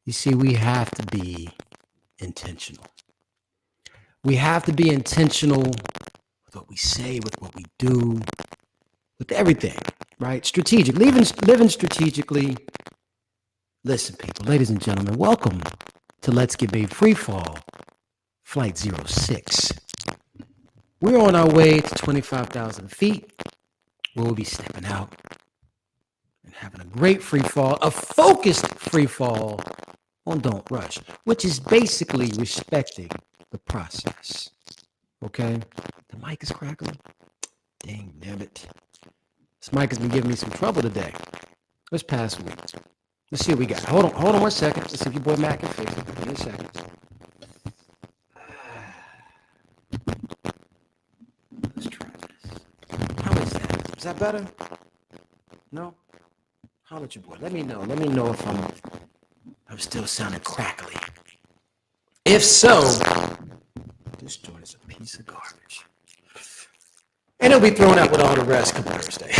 You see, we have to be intentional. We have to be intentional with what we say, with what we do, with everything, right? Strategic, living strategically. Listen, people, ladies and gentlemen, welcome to Let's Get Made Freefall, Flight 06. We're on our way to 25,000 feet, where we'll be stepping out and having a great free fall, a focused free fall on Don't Rush, which is basically respecting the process. Okay? The mic is crackling. Dang nabbit. This mic has been giving me some trouble today. This past week. Let's see what we got. Hold on 1 second. Let's see if your boy Mac can fix it. Give me a second. Let's try this. How is that? Is that better? No? Holler at your boy. Let me know. Let me know if I'm still sounding crackly. If so, this joint is a piece of garbage. And it'll be thrown out with all the rest come Thursday.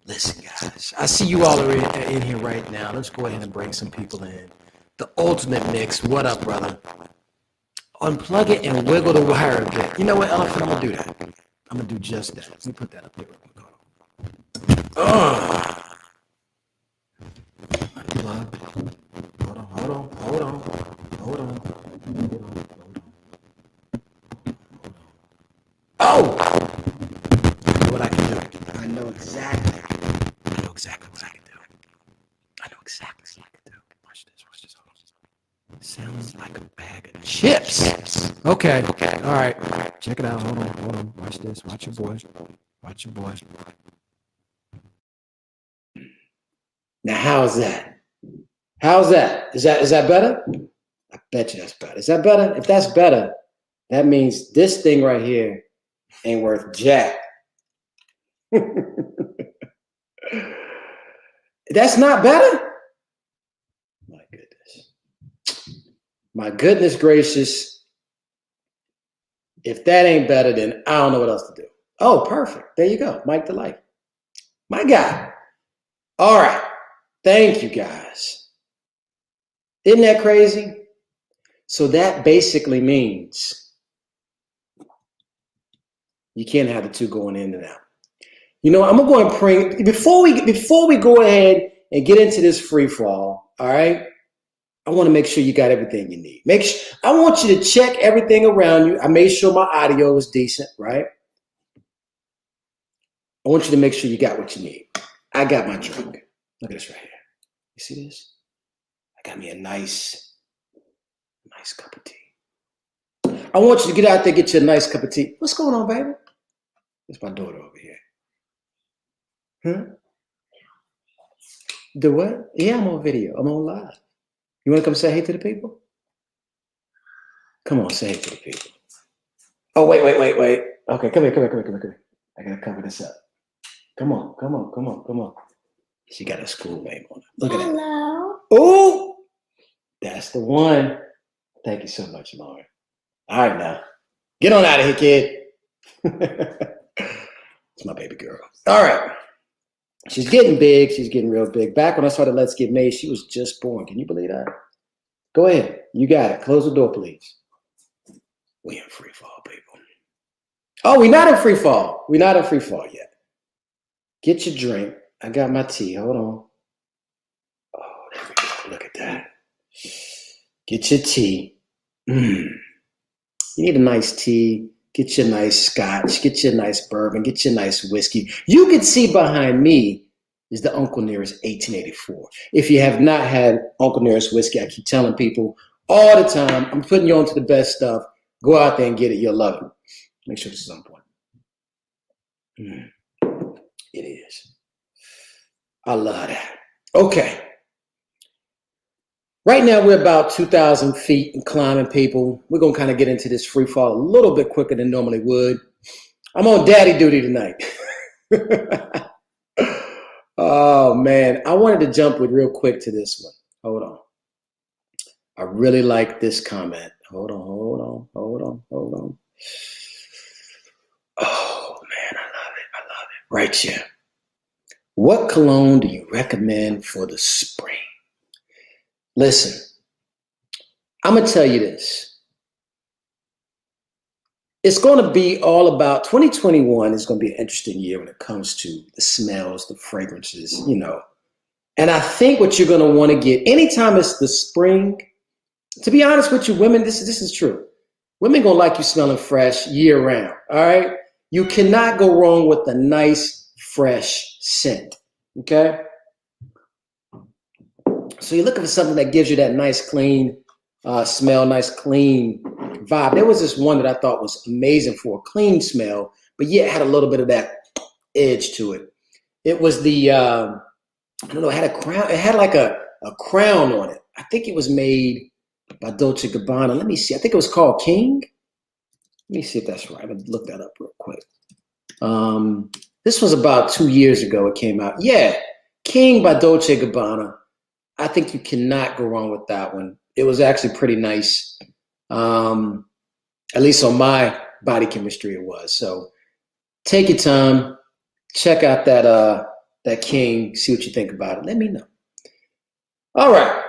Listen, guys, I see you all are in here right now. Let's go ahead and bring some people in. The ultimate mix. What up, brother? Unplug it and wiggle the wire a bit. You know what, Elephant? I'm going to do that. I'm going to do just that. Let me put that up here real quick. Unplug. Hold on. Oh! I know what I can do. I know exactly what I can do. I know exactly what I can do. Watch this. Hold on. Sounds like a bag of chips. Okay. All right. Check it out. Hold on. Watch this. Watch your boy. Now, how's that? Is that better? I bet you that's better. Is that better? If that's better, that means this thing right here ain't worth jack. That's not better? My goodness gracious. If that ain't better, then I don't know what else to do. Oh, perfect. There you go. Mike the Light. My guy. All right. Thank you, guys. Isn't that crazy? So that basically means you can't have the two going in and out. You know, I'm gonna go and bring before we go ahead and get into this free fall. All right, I want to make sure you got everything you need. I want you to check everything around you. I made sure my audio was decent, right? I want you to make sure you got what you need. I got my drink. Look at this right here. You see this? I got me a nice cup of tea. I want you to get out there, get you a nice cup of tea. What's going on, baby? It's my daughter over here. Huh? The what? Yeah, I'm on video. I'm on live. You want to come say hey to the people? Come on, say hey to the people. Oh, wait. Okay, come here. I gotta cover this up. Come on. She got a school name on it. Look at that. Hello. Oh, that's the one. Thank you so much, Lauren. All right, now. Get on out of here, kid. It's my baby girl. All right. She's getting big. She's getting real big. Back when I started Let's Get Made, she was just born. Can you believe that? Go ahead. You got it. Close the door, please. We in free fall, people. Oh, we're not in free fall. We're not in free fall yet. Get your drink. I got my tea. Hold on. Oh, there we go. Look at that. Get your tea. You need a nice tea. Get your nice scotch. Get your nice bourbon. Get your nice whiskey. You can see behind me is the Uncle Nearest 1884. If you have not had Uncle Nearest whiskey, I keep telling people all the time, I'm putting you on to the best stuff. Go out there and get it. You'll love it. Make sure this is on point. It is. I love that. Okay. Right now, we're about 2,000 feet and climbing, people. We're going to kind of get into this free fall a little bit quicker than normally would. I'm on daddy duty tonight. Oh, man. I wanted to jump with real quick to this one. Hold on. I really like this comment. Hold on. Oh, man, I love it. Right here. What cologne do you recommend for the spring? Listen, I'm going to tell you this. It's going to be all about 2021 is going to be an interesting year when it comes to the smells, the fragrances, you know. And I think what you're going to want to get anytime it's the spring, to be honest with you, women, this is true. Women going to like you smelling fresh year round. All right. You cannot go wrong with a nice, fresh scent. Okay. So you're looking for something that gives you that nice, clean smell, nice, clean vibe. There was this one that I thought was amazing for a clean smell, but yet had a little bit of that edge to it. It was the, I don't know, it had a crown. It had like a crown on it. I think it was made by Dolce & Gabbana. Let me see. I think it was called King. Let me see if that's right. I'm going to look that up real quick. This was about 2 years ago it came out. Yeah, King by Dolce & Gabbana. I think you cannot go wrong with that one. It was actually pretty nice. At least on my body chemistry it was. So take your time. Check out that King. See what you think about it. Let me know. All right.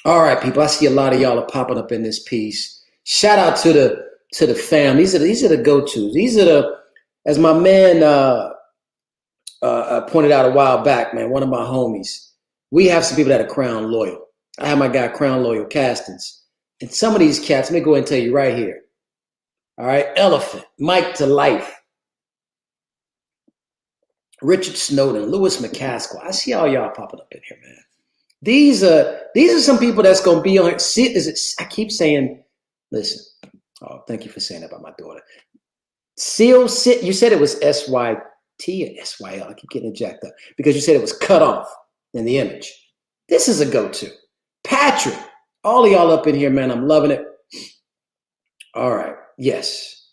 All right, people. I see a lot of y'all are popping up in this piece. Shout out to the fam. These are the go-tos. These are the, as my man pointed out a while back, man, one of my homies. We have some people that are Crown Loyal. I have my guy Crown Loyal Castings. And some of these cats, let me go ahead and tell you right here. All right, Elephant, Mike to Life, Richard Snowden, Lewis McCaskill. I see all y'all popping up in here, man. These are some people that's gonna be on. I keep saying, listen. Oh, thank you for saying that about my daughter. You said it was SYT or SYL. I keep getting it jacked up because you said it was cut off in the image. This is a go-to. Patrick, all of y'all up in here, man. I'm loving it. All right. Yes.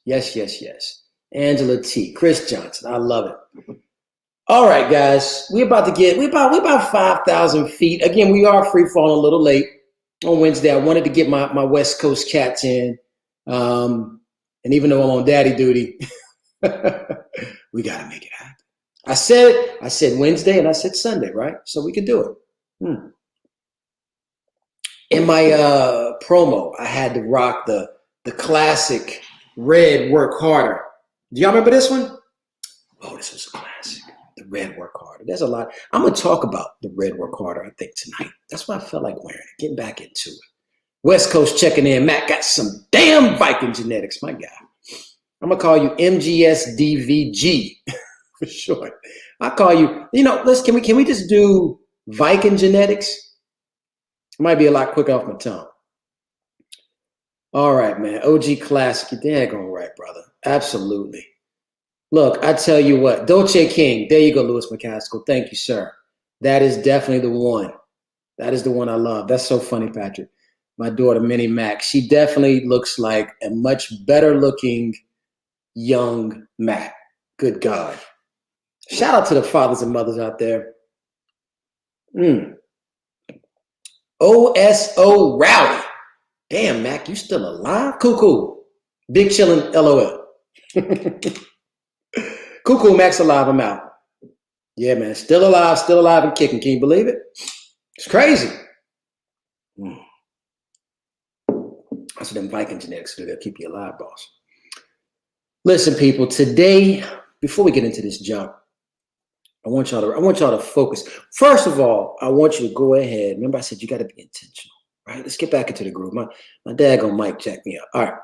Angela T. Chris Johnson. I love it. All right, guys. We're about 5,000 feet. Again, we are free falling a little late on Wednesday. I wanted to get my West Coast cats in. And even though I'm on daddy duty, we got to make it happen. I said Wednesday and I said Sunday, right? So we can do it. In my promo, I had to rock the classic red Work Harder. Do y'all remember this one? Oh, this was a classic. The red Work Harder. There's a lot. I'm going to talk about the red Work Harder, I think, tonight. That's why I felt like wearing it. Getting back into it. West Coast checking in. Matt got some damn Viking genetics, my guy. I'm going to call you MGSDVG for short. I'll call you, can we just do Viking genetics? It might be a lot quicker off my tongue. All right, man. OG Classic. You're daggone right, brother. Absolutely. Look, I tell you what. Dolce King. There you go, Lewis McCaskill. Thank you, sir. That is definitely the one. That is the one I love. That's so funny, Patrick. My daughter, Minnie Mac. She definitely looks like a much better looking young Mac. Good God. Shout out to the fathers and mothers out there. OSO Rowdy. Damn, Mac, you still alive? Cool. Big chillin', LOL. Cool, Mac's alive. I'm out. Yeah, man, still alive and kicking. Can you believe it? It's crazy. That's what them Viking genetics do. They'll keep you alive, boss. Listen, people, today, before we get into this jump, I want y'all to focus. First of all, I want you to go ahead. Remember, I said you got to be intentional, right? Let's get back into the groove. My daggone mic jacked me up. All right,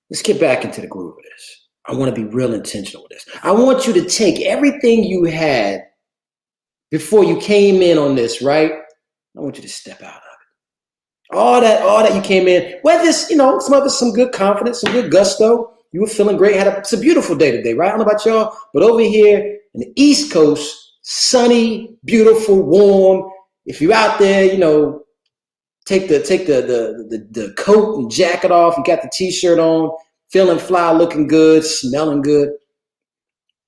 let's get back into the groove of this. I want to be real intentional with this. I want you to take everything you had before you came in on this, right? I want you to step out of it. All that you came in, whether it's, some of it's some good confidence, some good gusto. You were feeling great. It's a beautiful day today, right? I don't know about y'all, but over here in the East Coast, sunny, beautiful, warm. If you're out there, take the coat and jacket off. You got the t-shirt on, feeling fly, looking good, smelling good.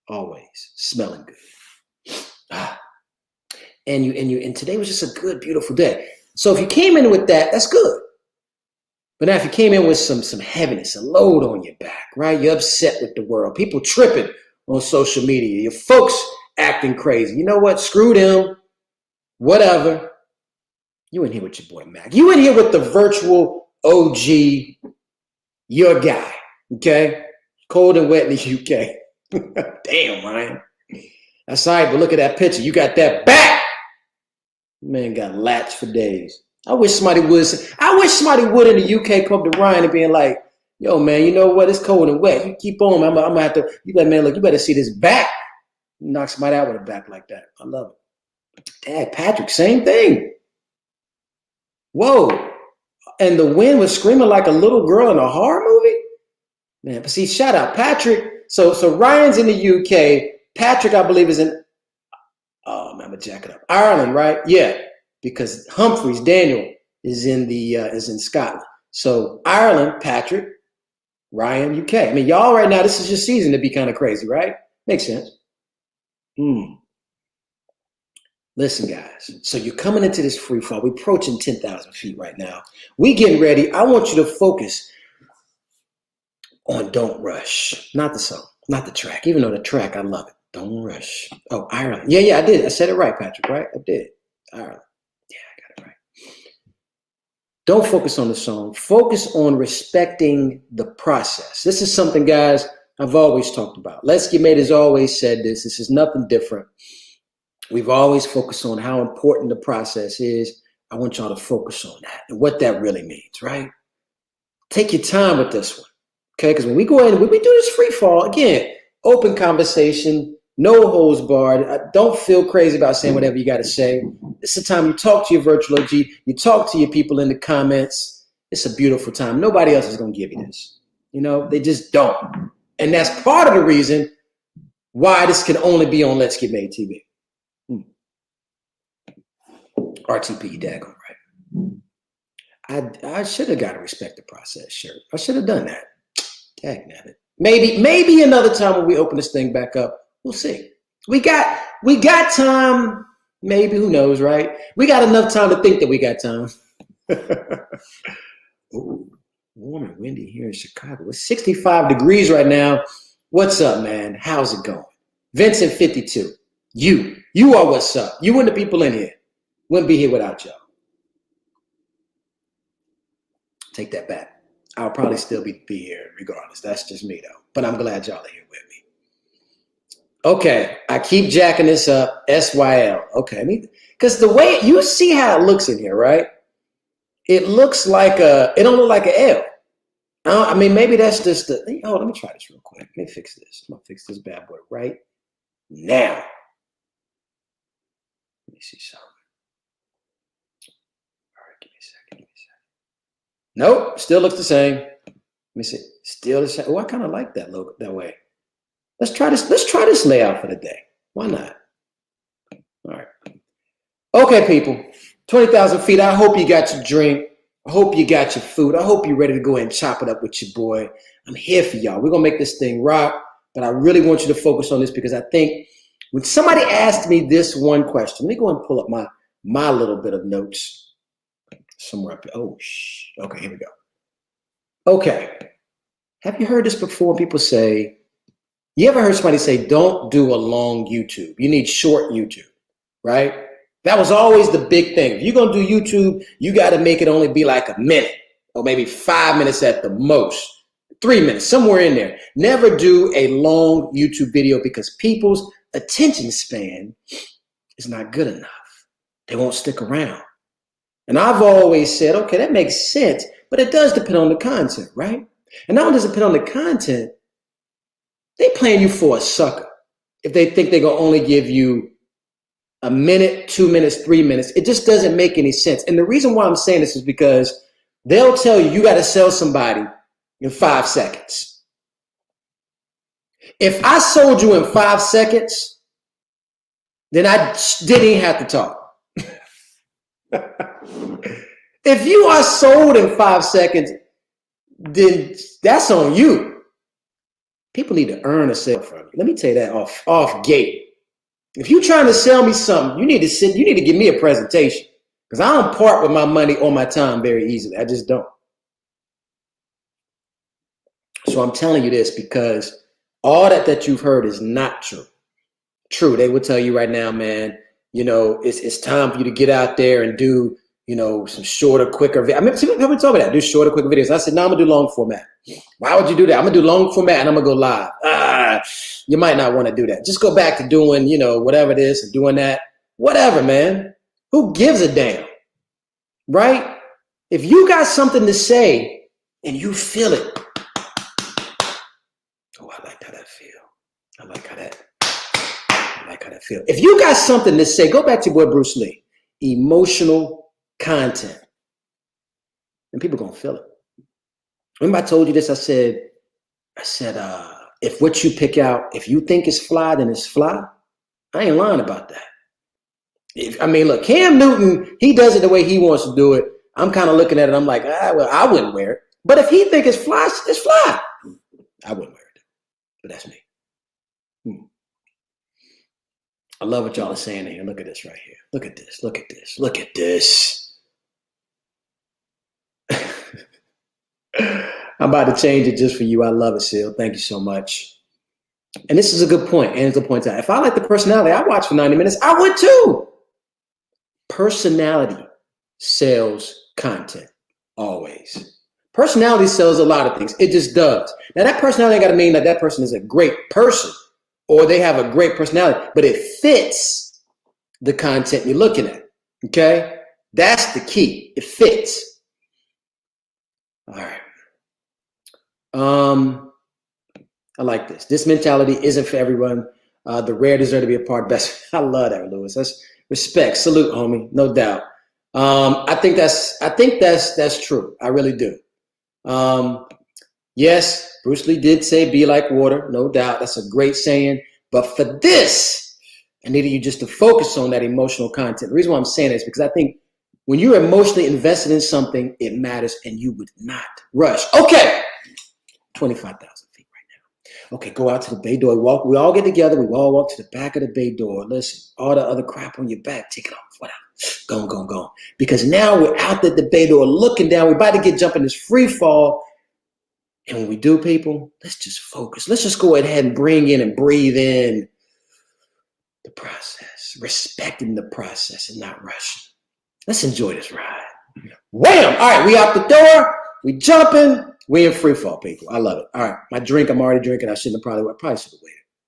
Always smelling good. And today was just a good, beautiful day. So if you came in with that, that's good. But now if you came in with some heaviness, a load on your back, right? You're upset with the world. People tripping on social media. Your folks acting crazy. You know what? Screw them. Whatever. You in here with your boy Mac. You in here with the virtual OG, your guy. Okay? Cold and wet in the UK. Damn, Ryan. That's all right, but look at that picture. You got that back. Man got latched for days. I wish somebody would in the UK come to Ryan and being like, yo, man, you know what? It's cold and wet. You keep on. I'm gonna have to, you like, man, look, you better see this back. Knock somebody out with a back like that. I love it. Dad, Patrick, same thing. Whoa. And the wind was screaming like a little girl in a horror movie? Man, but see, shout out Patrick. So Ryan's in the UK. Patrick, I believe, is in, oh man, I'm gonna jack it up. Ireland, right? Yeah, because Humphreys, Daniel, is in Scotland. So Ireland, Patrick, Ryan, UK. I mean, y'all right now, this is your season to be kind of crazy, right? Makes sense. Listen, guys. So you're coming into this free fall. We're approaching 10,000 feet right now. We getting ready. I want you to focus on Don't Rush. Not the song, not the track. Even though the track, I love it. Don't Rush. Oh, Ireland. Yeah, I did. I said it right, Patrick, right? I did. Ireland. Yeah, I got it right. Don't focus on the song. Focus on respecting the process. This is something, guys, I've always talked about. Letsgetmade has always said this. This is nothing different. We've always focused on how important the process is. I want y'all to focus on that and what that really means, right? Take your time with this one, okay? Because when we go in, when we do this free fall, again, open conversation, no holds barred. Don't feel crazy about saying whatever you got to say. This is the time you talk to your virtual OG. You talk to your people in the comments. It's a beautiful time. Nobody else is going to give you this. You know, they just don't. And that's part of the reason why this can only be on Letsgetmade TV. RTP, daggone right. I should have got a respect the process shirt. I should have done that. Dang it. Maybe another time when we open this thing back up, we'll see. We got time. Maybe, who knows, right? We got enough time to think that we got time. Ooh, warm and windy here in Chicago. It's 65 degrees right now. What's up, man? How's it going? Vincent 52. You are what's up. You and the people in here. Wouldn't be here without y'all. Take that back. I'll probably still be here regardless. That's just me, though. But I'm glad y'all are here with me. Okay, I keep jacking this up. SYL. Okay, because the way you see how it looks in here, right? It looks like it don't look like an L. I mean, maybe that's just the. Oh, let me try this real quick. Let me fix this. I'm gonna fix this bad boy right now. Let me see something. Nope, still looks the same. Let me see. Still the same. Oh, I kind of like that logo that way. Let's try this. Let's try this layout for the day. Why not? All right. Okay, people. 20,000 feet. I hope you got your drink. I hope you got your food. I hope you're ready to go ahead and chop it up with your boy. I'm here for y'all. We're gonna make this thing rock. But I really want you to focus on this because I think when somebody asked me this one question, let me go and pull up my little bit of notes. Somewhere up here. Oh, okay, here we go. Okay. Have you heard this before? People say, you ever heard somebody say, don't do a long YouTube. You need short YouTube, right? That was always the big thing. If you're going to do YouTube, you got to make it only be like a minute or maybe 5 minutes at the most. 3 minutes, somewhere in there. Never do a long YouTube video because people's attention span is not good enough. They won't stick around. And I've always said, okay, that makes sense, but it does depend on the content, right? And not only does it depend on the content, they playing you for a sucker. If they think they're going to only give you a minute, 2 minutes, 3 minutes, it just doesn't make any sense. And the reason why I'm saying this is because they'll tell you got to sell somebody in 5 seconds. If I sold you in 5 seconds, then I didn't even have to talk. If you are sold in 5 seconds, then that's on you. People need to earn a sale from you. Let me tell you that off gate. If you're trying to sell me something, you need to give me a presentation because I don't part with my money or my time very easily. I just don't. So I'm telling you this because all that you've heard is not true. True, they will tell you right now, man, you know, it's time for you to get out there and do some shorter, quicker. I mean, people told me that, do shorter, quicker videos. I said, no, I'm going to do long format. Why would you do that? I'm going to do long format and I'm going to go live. You might not want to do that. Just go back to doing, whatever it is and doing that. Whatever, man. Who gives a damn? Right? If you got something to say and you feel it. Oh, I like how that feel. I like how that feel. If you got something to say, go back to your boy Bruce Lee. Emotional content. And people gonna feel it. Remember I told you this, I said, if what you pick out, if you think it's fly, then it's fly. I ain't lying about that. Look, Cam Newton, he does it the way he wants to do it. I'm kind of looking at it, I'm like, well, I wouldn't wear it. But if he think it's fly, it's fly. I wouldn't wear it. But that's me. I love what y'all are saying here. Look at this right here. Look at this. Look at this. Look at this. I'm about to change it just for you. I love it, Seal. Thank you so much. And this is a good point. Angela points out, if I like the personality, I watch for 90 minutes. I would too. Personality sells content. Always. Personality sells a lot of things. It just does. Now, that personality ain't got to mean that person is a great person or they have a great personality, but it fits the content you're looking at. Okay? That's the key. It fits. All right. I like this. This mentality isn't for everyone. The rare deserve to be a part of best. I love that, Lewis. That's respect. Salute, homie. No doubt. I think that's true. I really do. Yes, Bruce Lee did say, be like water. No doubt. That's a great saying. But for this, I needed you just to focus on that emotional content. The reason why I'm saying this is because I think when you're emotionally invested in something, it matters and you would not rush. Okay. 25,000 feet right now. Okay, go out to the bay door. We all get together. We all walk to the back of the bay door. Listen, all the other crap on your back, take it off. Whatever. Go. Because now we're out at the bay door looking down. We're about to get jumping this free fall. And when we do, people, let's just focus. Let's just go ahead and bring in and breathe in the process, respecting the process and not rushing. Let's enjoy this ride. Wham! All right, we out the door. We jumping. We in free fall, people. I love it. All right, my drink, I'm already drinking. I should have probably should have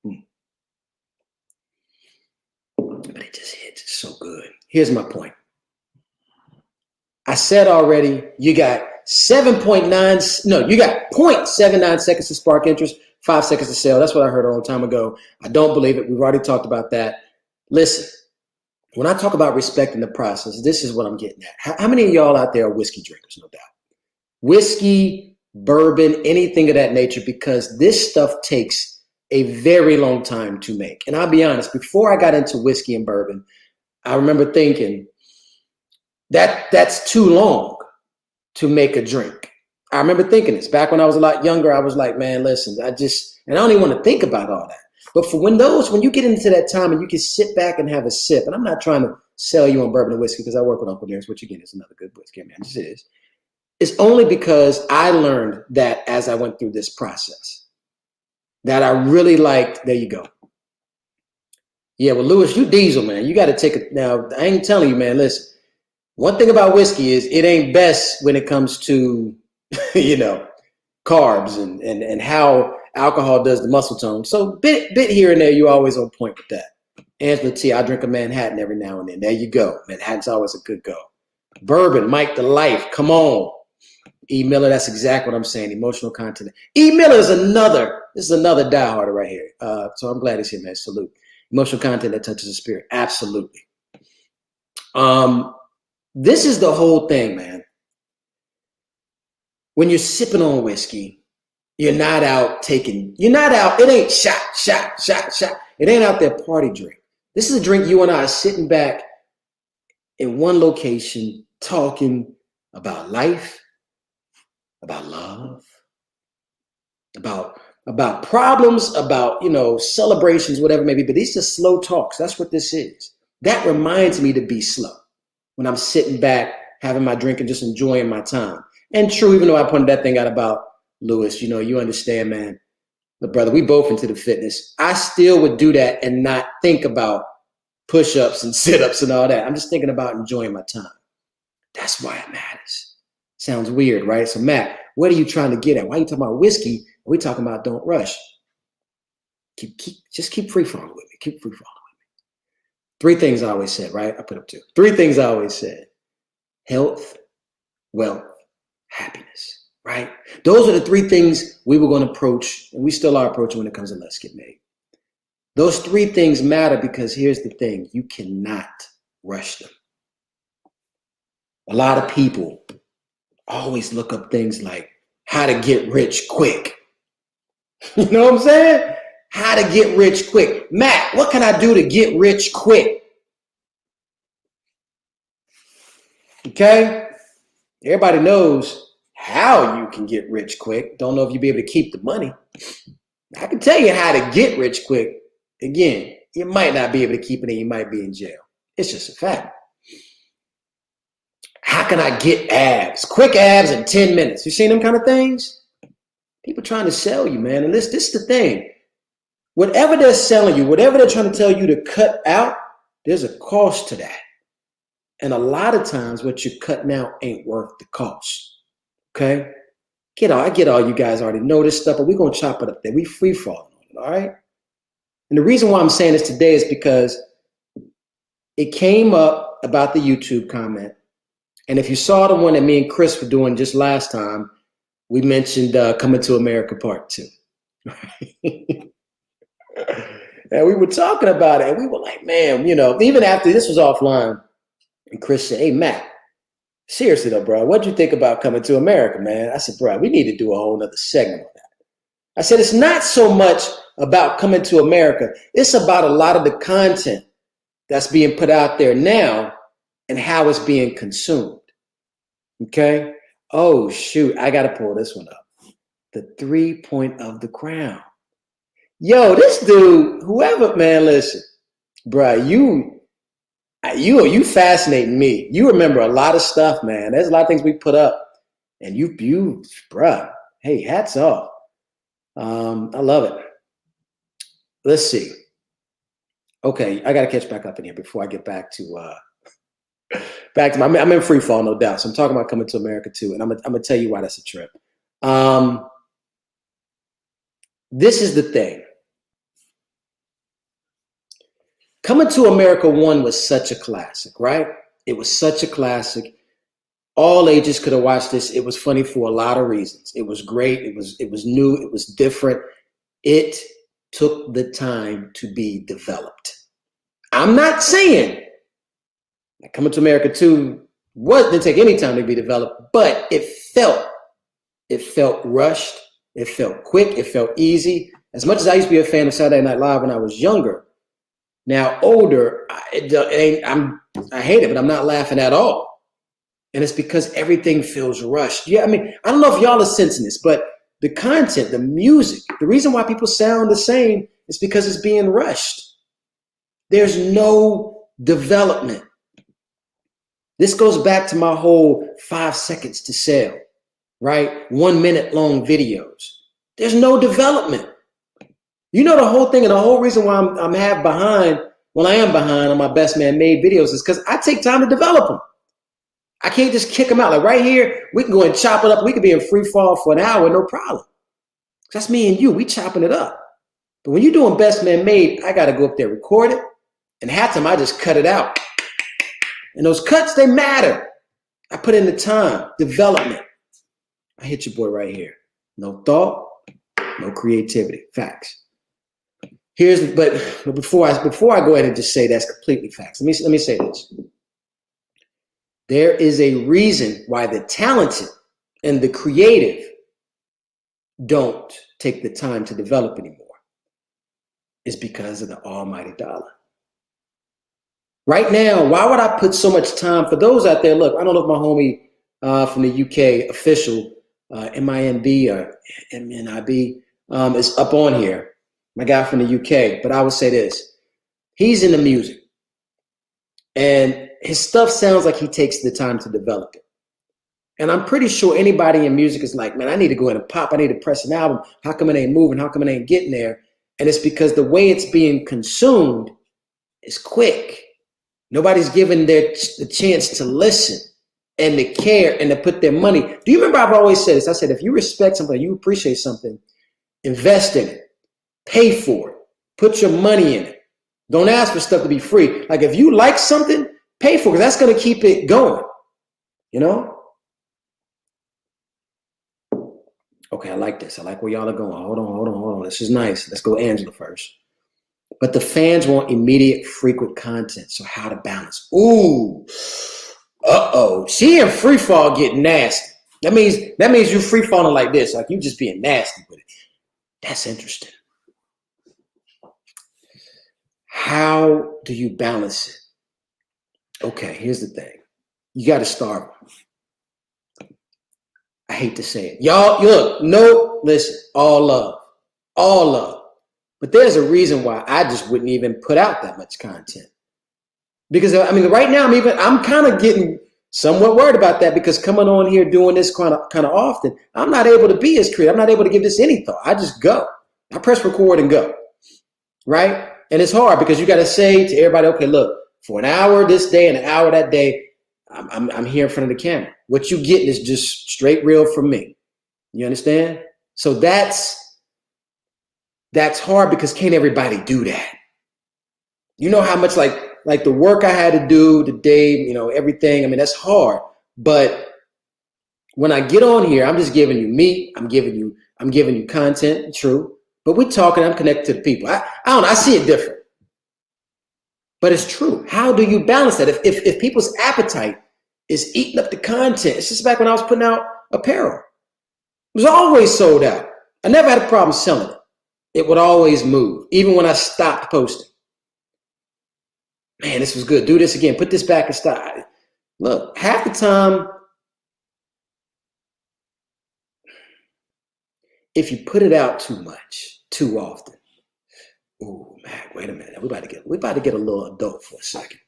waited. But it just hits. It's so good. Here's my point. I said already, you got 0.79 seconds to spark interest, 5 seconds to sell. That's what I heard a long time ago. I don't believe it. We've already talked about that. Listen, when I talk about respecting the process, this is what I'm getting at. How many of y'all out there are whiskey drinkers? No doubt. Whiskey, bourbon, anything of that nature, because this stuff takes a very long time to make. And I'll be honest, before I got into whiskey and bourbon, I remember thinking that's too long to make a drink. I remember thinking this back when I was a lot younger. I was like, man, listen, I don't even want to think about all that. But for when you get into that time and you can sit back and have a sip, and I'm not trying to sell you on bourbon and whiskey because I work with Uncle Darren's, which again is another good whiskey, man. This is. It's only because I learned that as I went through this process that I really liked. There you go. Yeah, well, Lewis, you diesel, man. You got to take it. Now, I ain't telling you, man, listen. One thing about whiskey is it ain't best when it comes to, carbs and how alcohol does the muscle tone. So bit here and there, you're always on point with that. Angela T, I drink a Manhattan every now and then. There you go. Manhattan's always a good go. Bourbon, Mike the Life. Come on. E. Miller, that's exactly what I'm saying. Emotional content. E. Miller is another dieharder right here. So I'm glad he's here, man. Salute. Emotional content that touches the spirit. Absolutely. This is the whole thing, man. When you're sipping on whiskey, it ain't shot. It ain't out there party drink. This is a drink you and I are sitting back in one location talking about life, about love, about problems, about, celebrations, whatever it may be. But these are slow talks. That's what this is. That reminds me to be slow when I'm sitting back, having my drink and just enjoying my time. And true, even though I pointed that thing out about Lewis, you understand, man. But brother, we both into the fitness. I still would do that and not think about push-ups and sit-ups and all that. I'm just thinking about enjoying my time. That's why it matters. Sounds weird, right? So Matt, what are you trying to get at? Why are you talking about whiskey? We talking about don't rush. Just keep free falling with me. Keep free falling with me. 3 things I always said, right? I put up 2. 3 things I always said. Health, wealth, happiness, right? Those are the 3 things we were going to approach, and we still are approaching when it comes to Let's Get Made. Those 3 things matter because here's the thing. You cannot rush them. A lot of people always look up things like how to get rich quick. You know what I'm saying? How to get rich quick. Matt, what can I do to get rich quick? Okay? Everybody knows how you can get rich quick. Don't know if you'll be able to keep the money. I can tell you how to get rich quick. Again, you might not be able to keep it and you might be in jail. It's just a fact. How can I get abs? Quick abs in 10 minutes. You seen them kind of things? People trying to sell you, man. And this is the thing. Whatever they're selling you, whatever they're trying to tell you to cut out, there's a cost to that. And a lot of times what you're cutting out ain't worth the cost. Okay? I get all you guys already know this stuff, but we're going to chop it up there. We free falling on it, all right? And the reason why I'm saying this today is because it came up about the YouTube comment. And if you saw the one that me and Chris were doing just last time, we mentioned Coming to America Part 2. And we were talking about it, and we were like, man, even after this was offline, and Chris said, hey, Matt, seriously though, bro, what'd you think about Coming to America, man? I said, bro, we need to do a whole nother segment on that. I said, it's not so much about Coming to America. It's about a lot of the content that's being put out there now and how it's being consumed. Okay? Oh, shoot, I got to pull this one up. The 3-point of the crown. Yo, this dude, whoever, man, listen, bruh, you fascinating me. You remember a lot of stuff, man. There's a lot of things we put up, and you, bruh, hey, hats off. I love it. Let's see. Okay, I got to catch back up in here before I get back to I'm in Freefall, no doubt. So I'm talking about Coming to America too, and I'm gonna tell you why that's a trip. This is the thing. Coming to America 1 was such a classic, right? It was such a classic. All ages could have watched this. It was funny for a lot of reasons. It was great. It was new. It was different. It took the time to be developed. I'm not saying Coming to America 2 didn't take any time to be developed, but it felt rushed. It felt quick. It felt easy. As much as I used to be a fan of Saturday Night Live when I was younger, now older, I hate it, but I'm not laughing at all. And it's because everything feels rushed. Yeah, I mean, I don't know if y'all are sensing this, but the content, the music, the reason why people sound the same is because it's being rushed. There's no development. This goes back to my whole 5 seconds to sell, right? 1 minute long videos. There's no development. You know, the whole thing and the whole reason why I am behind on my Best Man Made videos is because I take time to develop them. I can't just kick them out. Like right here, we can go and chop it up. We could be in free fall for an hour, no problem. That's me and you. We chopping it up. But when you're doing Best Man Made, I got to go up there, record it, and half the time I just cut it out. And those cuts, they matter. I put in the time, development. I hit your boy right here. No thought, no creativity. Facts. But before I go ahead and just say that's completely facts, let me say this. There is a reason why the talented and the creative don't take the time to develop anymore. It's because of the almighty dollar. Right now, why would I put so much time for those out there? Look, I don't know if my homie from the UK official, MINB or MNIB, is up on here. My guy from the UK, but I would say this. He's in the music. And his stuff sounds like he takes the time to develop it. And I'm pretty sure anybody in music is like, man, I need to go in and pop. I need to press an album. How come it ain't moving? How come it ain't getting there? And it's because the way it's being consumed is quick. Nobody's given the chance to listen. and to care and to put their money. Do you remember I've always said this? I said, if you respect something, you appreciate something, invest in it, pay for it, put your money in it. Don't ask for stuff to be free. Like if you like something, pay for it, because that's going to keep it going, you know? Okay, I like this. I like where y'all are going. Hold on. This is nice. Let's go Angela first. But the fans want immediate, frequent content. So how to balance? Ooh, She and Freefall get nasty. That means you free falling like this, like you just being nasty with it. That's interesting. How do you balance it? Okay, here's the thing. You got to start. I hate to say it. Y'all, look, listen, all love. But there's a reason why I just wouldn't even put out that much content. Because I mean, right now I'm kind of getting somewhat worried about that, because coming on here doing this kind of often, I'm not able to be as creative. I'm not able to give this any thought. I just go. I press record and go. Right? And it's hard because you got to say to everybody, okay, look, for an hour this day and an hour that day, I'm here in front of the camera. What you getting is just straight real from me. You understand? So that's hard, because can't everybody do that? You know how much like the work I had to do today, everything. I mean, that's hard. But when I get on here, I'm just giving you me. I'm giving you content, true. But we're talking, I'm connected to the people. I don't know, I see it different. But it's true. How do you balance that? If people's appetite is eating up the content, it's just back when I was putting out apparel. It was always sold out. I never had a problem selling it. It would always move, even when I stopped posting. Man, this was good. Do this again. Put this back and stop. Look, half the time, if you put it out too much, too often, ooh, man, wait a minute. We about to get a little adult for a second.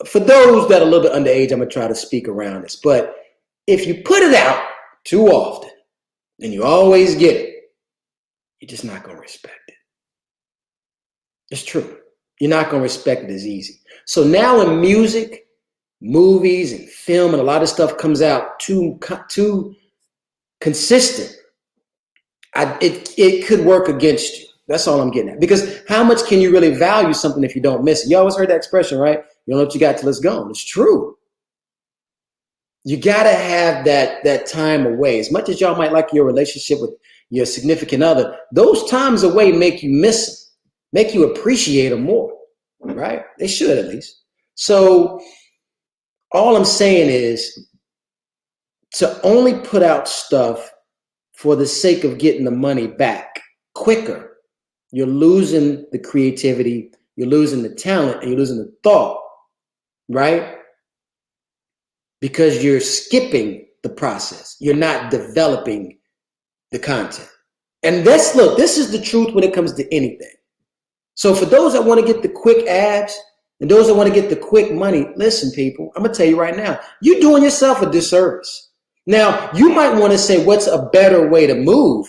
For those that are a little bit underage, I'm gonna try to speak around this. But if you put it out too often and you always get it, you're just not gonna respect it. It's true. You're not gonna respect it as easy. So now in music, movies, and film, and a lot of stuff comes out too consistent, it could work against you. That's all I'm getting at. Because how much can you really value something if you don't miss it? You always heard that expression, right? You don't know what you got till it's gone. It's true. You got to have that time away. As much as y'all might like your relationship with your significant other, those times away make you miss them, make you appreciate them more, right? They should, at least. So all I'm saying is to only put out stuff for the sake of getting the money back quicker, you're losing the creativity, you're losing the talent, and you're losing the thought, right? Because you're skipping the process. You're not developing the content. And this is the truth when it comes to anything. So for those that want to get the quick abs and those that want to get the quick money, listen, people, I'm going to tell you right now, you're doing yourself a disservice. Now, you might want to say, what's a better way to move?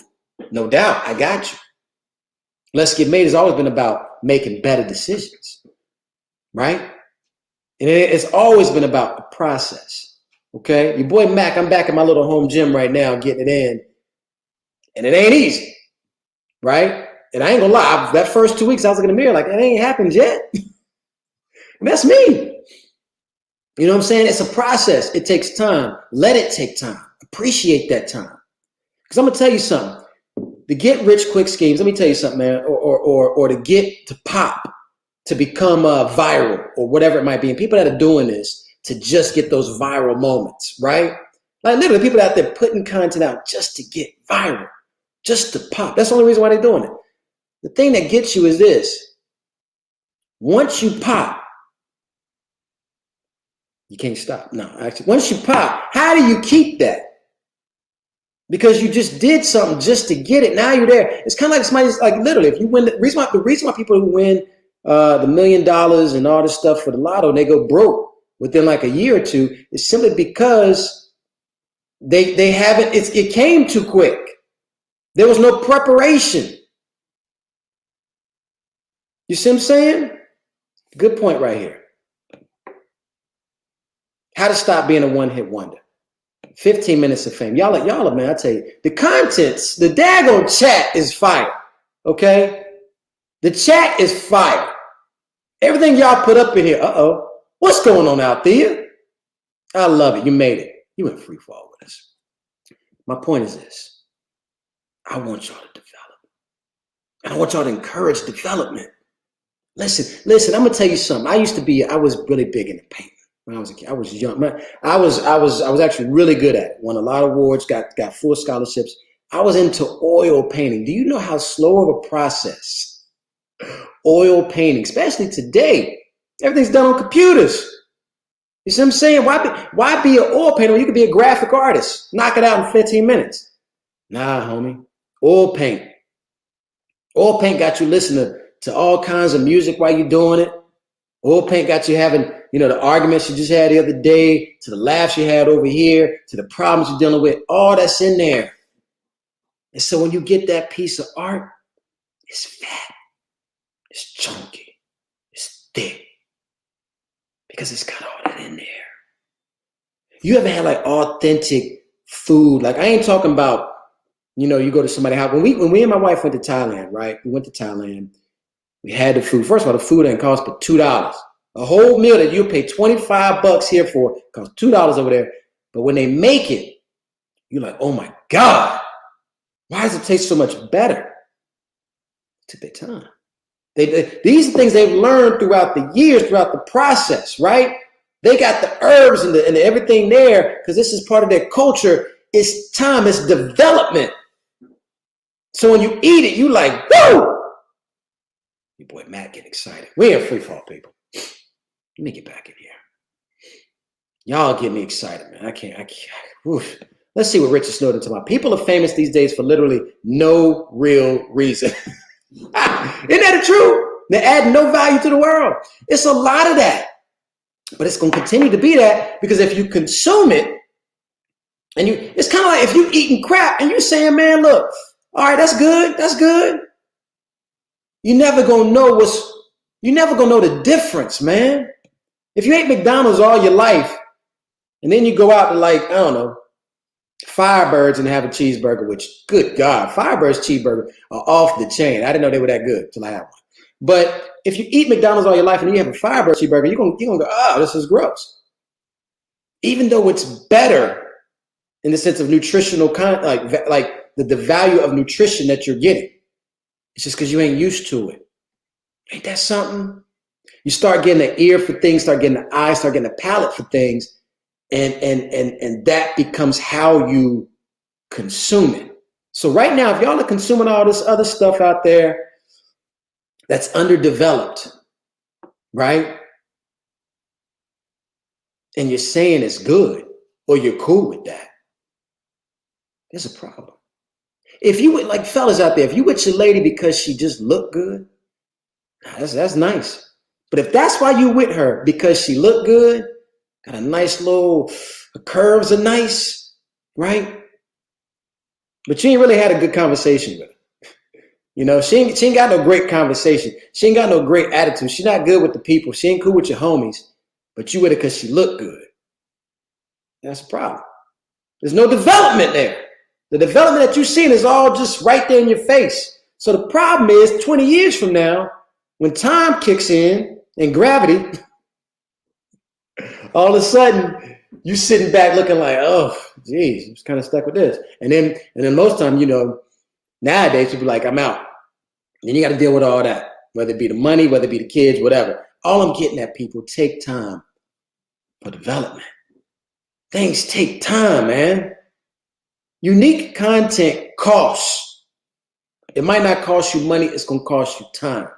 No doubt, I got you. Letsgetmade has always been about making better decisions, right? And it's always been about the process, okay? Your boy Mac, I'm back in my little home gym right now getting it in, and it ain't easy, right? And I ain't gonna lie, that first 2 weeks I was looking in the mirror like, it ain't happened yet. That's me. You know what I'm saying? It's a process. It takes time. Let it take time. Appreciate that time. Because I'm gonna tell you something. The get rich quick schemes, let me tell you something, man, or to get to pop, to become viral or whatever it might be. And people that are doing this to just get those viral moments, right? Like literally people out there putting content out just to get viral, just to pop. That's the only reason why they're doing it. The thing that gets you is this. Once you pop, you can't stop. No, actually, once you pop, how do you keep that? Because you just did something just to get it. Now you're there. It's kind of like somebody's like literally, if you win, the reason why people who win the $1 million and all this stuff for the lotto, and they go broke within like a year or two, is simply because they haven't, it came too quick. There was no preparation. You see what I'm saying? Good point right here. How to stop being a one-hit wonder. 15 minutes of fame. Y'all, man, I tell you, the contents, the daggone chat is fire. Okay? The chat is fire. Everything y'all put up in here, what's going on out there? I love it. You made it. You went free fall with us. My point is this. I want y'all to develop. And I want y'all to encourage development. Listen, I'm going to tell you something. I was really big into painting when I was a kid. I was young. I was actually really good at it. Won a lot of awards, got full scholarships. I was into oil painting. Do you know how slow of a process oil painting, especially today? Everything's done on computers. You see what I'm saying? Why be an oil painter when you could be a graphic artist? Knock it out in 15 minutes. Nah, homie. Oil paint. Oil paint got you listening to all kinds of music while you're doing it. Oil paint got you having, the arguments you just had the other day, to the laughs you had over here, to the problems you're dealing with. All that's in there. And so when you get that piece of art, it's fat, it's chunky, it's thick, because it's got all that in there. You ever had like authentic food? Like, I ain't talking about, you go to somebody's house. When we and my wife went to Thailand, right? We went to Thailand. We had the food. First of all, the food ain't cost but $2. A whole meal that you pay $25 here for costs $2 over there. But when they make it, you're like, oh my God, why does it taste so much better? It took their time. These are things they've learned throughout the years, throughout the process, right? They got the herbs and everything there because this is part of their culture. It's time, it's development. So when you eat it, you like, whoa! Your boy Matt getting excited. We in Freefall, people. Let me get back in here. Y'all get me excited, man. I can't. Oof. Let's see what Richard Snowden talking about. People are famous these days for literally no real reason. Isn't that the truth? They add no value to the world. It's a lot of that. But it's going to continue to be that because if you consume it, and it's kind of like if you eating crap and you saying, man, look, all right, that's good. You're never going to know the difference, man. If you ate McDonald's all your life and then you go out to like, I don't know, Firebirds and have a cheeseburger, which, good God, Firebirds cheeseburger are off the chain. I didn't know they were that good till I had one. But if you eat McDonald's all your life and you have a Firebird cheeseburger, you're gonna go, oh, this is gross. Even though it's better in the sense of nutritional like the value of nutrition that you're getting. It's just because you ain't used to it. Ain't that something? You start getting an ear for things, start getting an eye, start getting a palate for things, and that becomes how you consume it. So right now, if y'all are consuming all this other stuff out there that's underdeveloped, right? And you're saying it's good or you're cool with that, there's a problem. If you would, like fellas out there, if you with your lady because she just looked good, that's nice. But if that's why you with her, because she looked good, got a nice her curves are nice, right? But you ain't really had a good conversation with her. She ain't got no great conversation. She ain't got no great attitude. She's not good with the people. She ain't cool with your homies, but you with her because she looked good. That's a problem. There's no development there. The development that you've seen is all just right there in your face. So the problem is 20 years from now, when time kicks in and gravity, all of a sudden you sitting back looking like, oh, geez, I'm just kind of stuck with this. And then most time, nowadays people like, I'm out. And then you got to deal with all that, whether it be the money, whether it be the kids, whatever. All I'm getting at, people, take time for development. Things take time, man. Unique content costs. It might not cost you money. It's going to cost you time.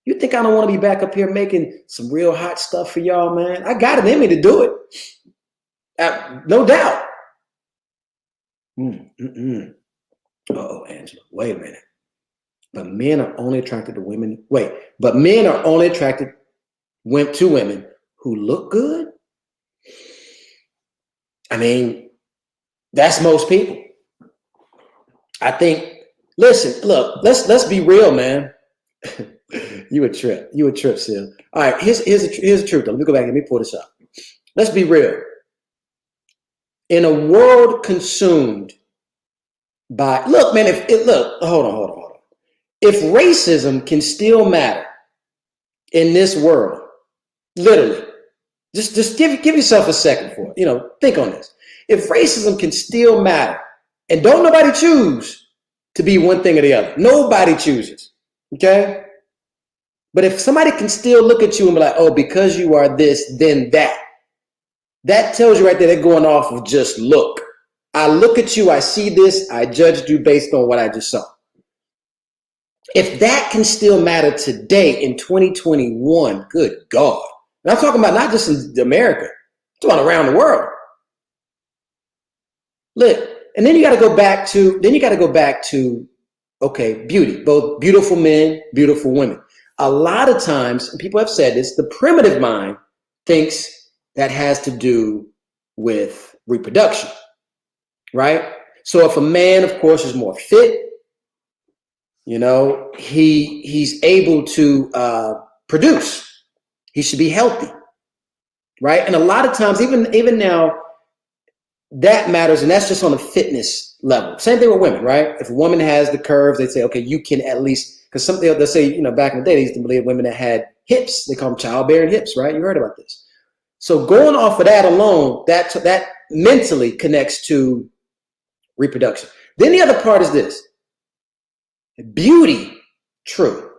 You think I don't want to be back up here making some real hot stuff for y'all, man? I got it in me to do it. No doubt. Uh-oh, Angela. Wait a minute. But men are only attracted to women. But men are only attracted to women who look good? I mean, that's most people. I think, listen, look, let's be real, man. You a trip, Sil. All right, here's the truth. Let me go back. Let me pull this up. Let's be real. In a world consumed by, look, man, hold on. If racism can still matter in this world, literally, just give yourself a second for it. Think on this. If racism can still matter, and don't nobody choose to be one thing or the other. Nobody chooses, okay? But if somebody can still look at you and be like, oh, because you are this, then that. That tells you right there they're going off of just look. I look at you, I see this, I judged you based on what I just saw. If that can still matter today in 2021, good God. And I'm talking about not just in America, I'm talking about around the world. Look, and then you got to go back to, okay, beauty, both beautiful men, beautiful women. A lot of times, and people have said this, the primitive mind thinks that has to do with reproduction, right? So if a man, of course, is more fit, he's able to produce. He should be healthy, right? And a lot of times, even now, that matters, and that's just on a fitness level. Same thing with women, right? If a woman has the curves, they say, okay, you can at least, because they'll say, back in the day, they used to believe women that had hips, they call them childbearing hips, right? You heard about this. So going off of that alone, that mentally connects to reproduction. Then the other part is this. Beauty, true.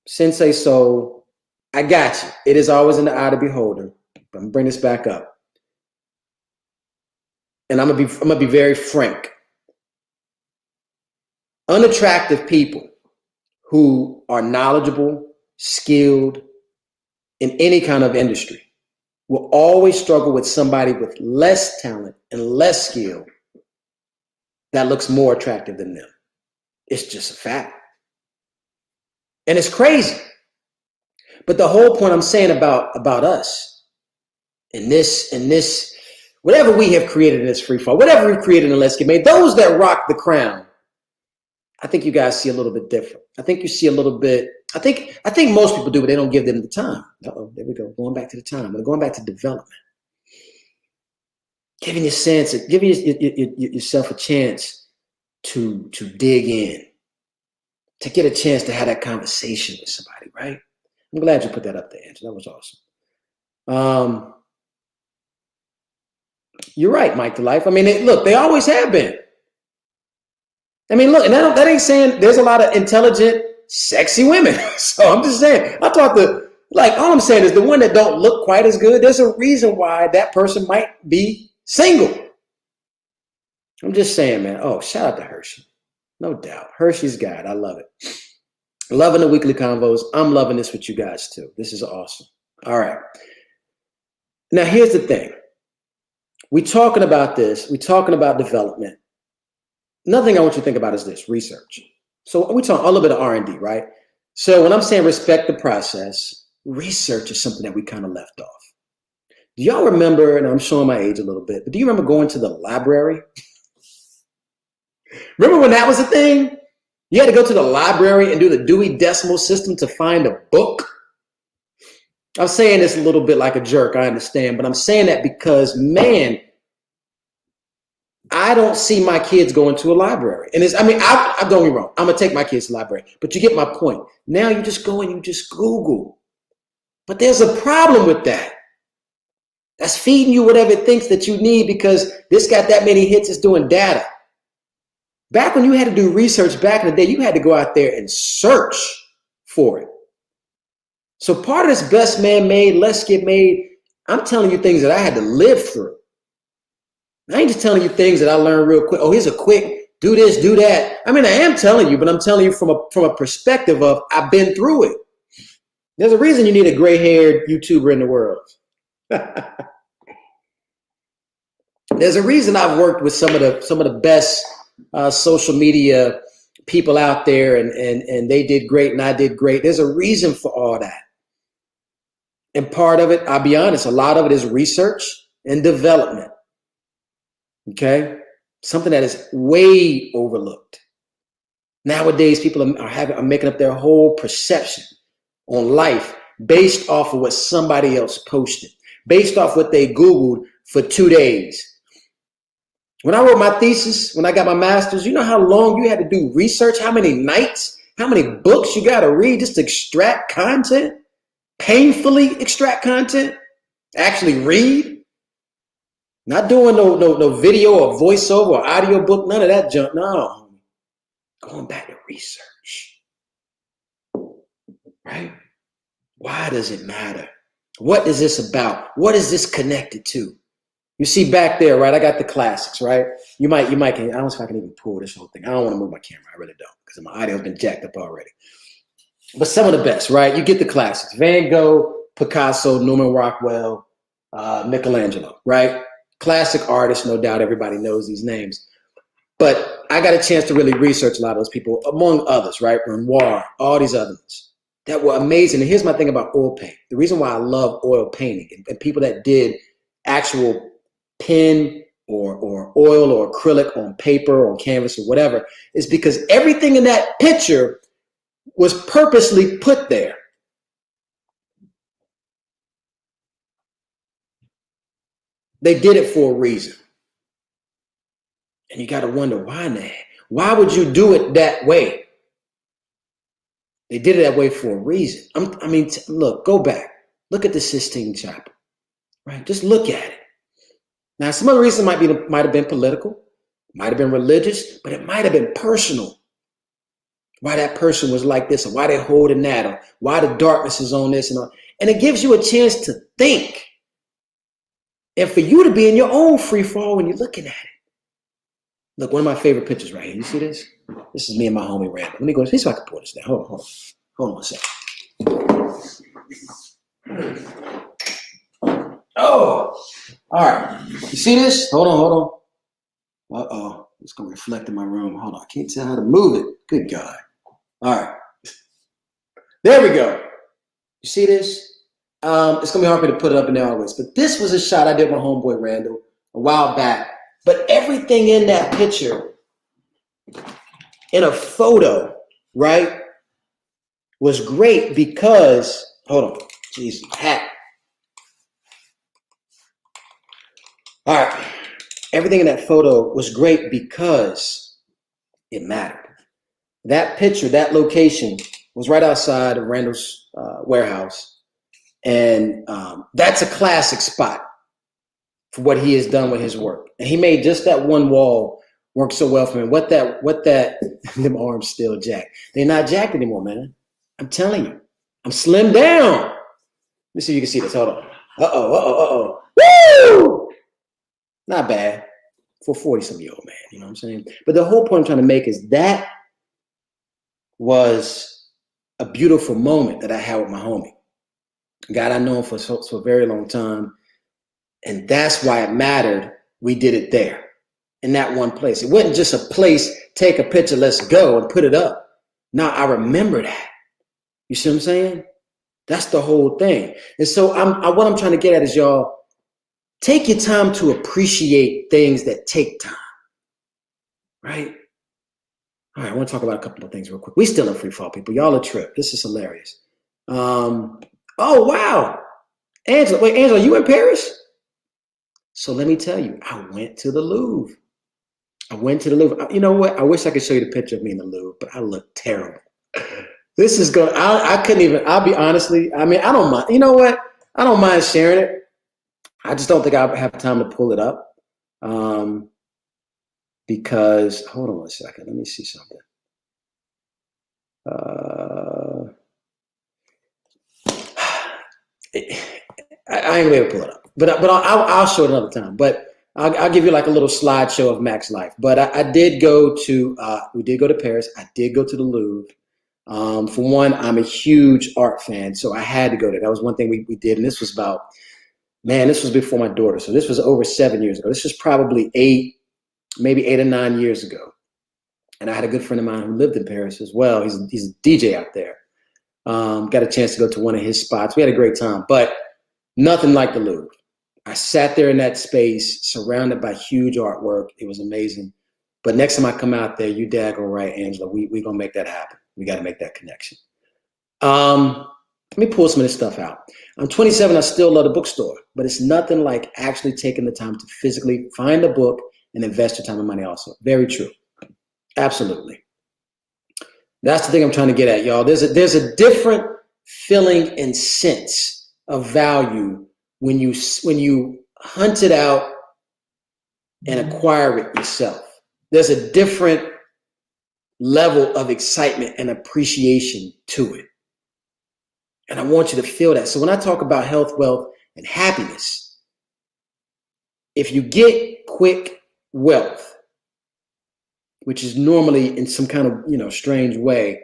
Sensei Soul, I got you. It is always in the eye of the beholder. But I'm gonna bring this back up. And I'm gonna be very frank. Unattractive people who are knowledgeable, skilled in any kind of industry will always struggle with somebody with less talent and less skill that looks more attractive than them. It's just a fact. And it's crazy. But the whole point I'm saying about us in this, whatever we have created in this free fall, whatever we've created in Letsgetmade, those that rock the crown, I think you guys see a little bit different. I think you see a little bit, I think most people do, but they don't give them the time. Uh-oh, there we go. Going back to the time. We're going back to development. Giving yourself a chance to dig in, to get a chance to have that conversation with somebody, right? I'm glad you put that up there, Angela. That was awesome. You're right, Mike to Life. I mean, look, they always have been. I mean, look, and that ain't saying there's a lot of intelligent, sexy women. So I'm just saying, all I'm saying is the one that don't look quite as good, there's a reason why that person might be single. I'm just saying, man. Oh, shout out to Hershey. No doubt. Hershey's God. I love it. Loving the weekly convos. I'm loving this with you guys too. This is awesome. All right. Now, here's the thing. We're talking about this. We're talking about development. Another thing I want you to think about is this, research. So we talk a little bit of R&D, right? So when I'm saying respect the process, research is something that we kind of left off. Do y'all remember, and I'm showing my age a little bit, but do you remember going to the library? Remember when that was a thing? You had to go to the library and do the Dewey Decimal System to find a book. I'm saying this a little bit like a jerk, I understand, but I'm saying that because, man, I don't see my kids going to a library. And I don't get me wrong. I'm going to take my kids to the library. But you get my point. Now you just go and you just Google. But there's a problem with that. That's feeding you whatever it thinks that you need because this got that many hits, it's doing data. Back when you had to do research back in the day, you had to go out there and search for it. So part of this best man made, Letsgetmade, I'm telling you things that I had to live through. I ain't just telling you things that I learned real quick. Oh, here's a quick, do this, do that. I mean, I am telling you, but I'm telling you from a perspective of I've been through it. There's a reason you need a gray-haired YouTuber in the world. There's a reason I've worked with some of the best social media people out there, and they did great, and I did great. There's a reason for all that. And part of it, I'll be honest, a lot of it is research and development. Okay, something that is way overlooked. Nowadays, people are making up their whole perception on life based off of what somebody else posted, based off what they Googled for 2 days. When I wrote my thesis, when I got my master's, you know how long you had to do research, how many nights, how many books you got to read just to extract content, painfully extract content, actually read. Not doing no video or voiceover or audio book, none of that junk. No, going back to research, right? Why does it matter? What is this about? What is this connected to? You see back there, right? I got the classics, right? You might, I don't know if I can even pull this whole thing. I don't want to move my camera. I really don't, because my audio's been jacked up already. But some of the best, right? You get the classics. Van Gogh, Picasso, Norman Rockwell, Michelangelo, right? Classic artists, no doubt. Everybody knows these names. But I got a chance to really research a lot of those people, among others, right? Renoir, all these others that were amazing. And here's my thing about oil paint. The reason why I love oil painting and people that did actual pen or oil or acrylic on paper or on canvas or whatever is because everything in that picture was purposely put there. They did it for a reason. And you got to wonder why now? Why would you do it that way? They did it that way for a reason. Look, go back. Look at the Sistine Chapel, right? Just look at it. Now, some of the reasons might have been political, might have been religious, but it might have been personal. Why that person was like this, or why they're holding that, or why the darkness is on this and all. And it gives you a chance to think. And for you to be in your own free fall when you're looking at it. Look, one of my favorite pictures right here. You see this? This is me and my homie Randall. Let me go, see if I can pull this down. Hold on a second. Oh, all right. You see this? Hold on. Uh-oh. It's going to reflect in my room. Hold on. I can't tell how to move it. Good God. All right. There we go. You see this? It's going to be hard for me to put it up in there always. But this was a shot I did with my homeboy Randall a while back. But everything in that picture, in a photo, right, was great because, hold on, jeez, hat. All right, everything in that photo was great because it mattered. That picture, that location was right outside of Randall's warehouse. And that's a classic spot for what he has done with his work. And he made just that one wall work so well for him. What that, them arms still jacked. They're not jacked anymore, man. I'm telling you. I'm slimmed down. Let me see if you can see this. Hold on. Uh-oh. Woo! Not bad for 40-some-year-old man. You know what I'm saying? But the whole point I'm trying to make is that was a beautiful moment that I had with my homie. God I know him for a very long time. And that's why it mattered. We did it there in that one place. It wasn't just a place, take a picture, let's go and put it up. Now I remember that. You see what I'm saying? That's the whole thing. And so what I'm trying to get at is, y'all, take your time to appreciate things that take time, right? All right, I want to talk about a couple of things real quick. We still in free fall, people. Y'all a trip. This is hilarious. Oh, wow. Angela, wait, Angela, you in Paris? So let me tell you, I went to the Louvre. You know what? I wish I could show you the picture of me in the Louvre, but I look terrible. This is going, I couldn't even, I'll be honestly, I don't mind. You know what? I don't mind sharing it. I just don't think I'll have time to pull it up. Because, hold on one second. Let me see something. I ain't gonna be able to pull it up, but I'll show it another time. But I'll give you like a little slideshow of Mac's life. But I did go to, we did go to Paris. I did go to the Louvre. For one, I'm a huge art fan, so I had to go there. That was one thing we did, and this was this was before my daughter. So this was over 7 years ago. This was probably maybe 8 or 9 years ago. And I had a good friend of mine who lived in Paris as well. He's a DJ out there. Got a chance to go to one of his spots. We had a great time, but nothing like the Louvre. I sat there in that space, surrounded by huge artwork. It was amazing. But next time I come out there, you daggone right, Angela, we gonna make that happen. We got to make that connection. Let me pull some of this stuff out. I'm 27. I still love the bookstore, but it's nothing like actually taking the time to physically find a book and invest your time and money also. Very true. Absolutely. That's the thing I'm trying to get at, y'all. There's a different feeling and sense of value when you hunt it out and acquire it yourself. There's a different level of excitement and appreciation to it. And I want you to feel that. So when I talk about health, wealth, and happiness, if you get quick wealth, which is normally in some kind of, strange way,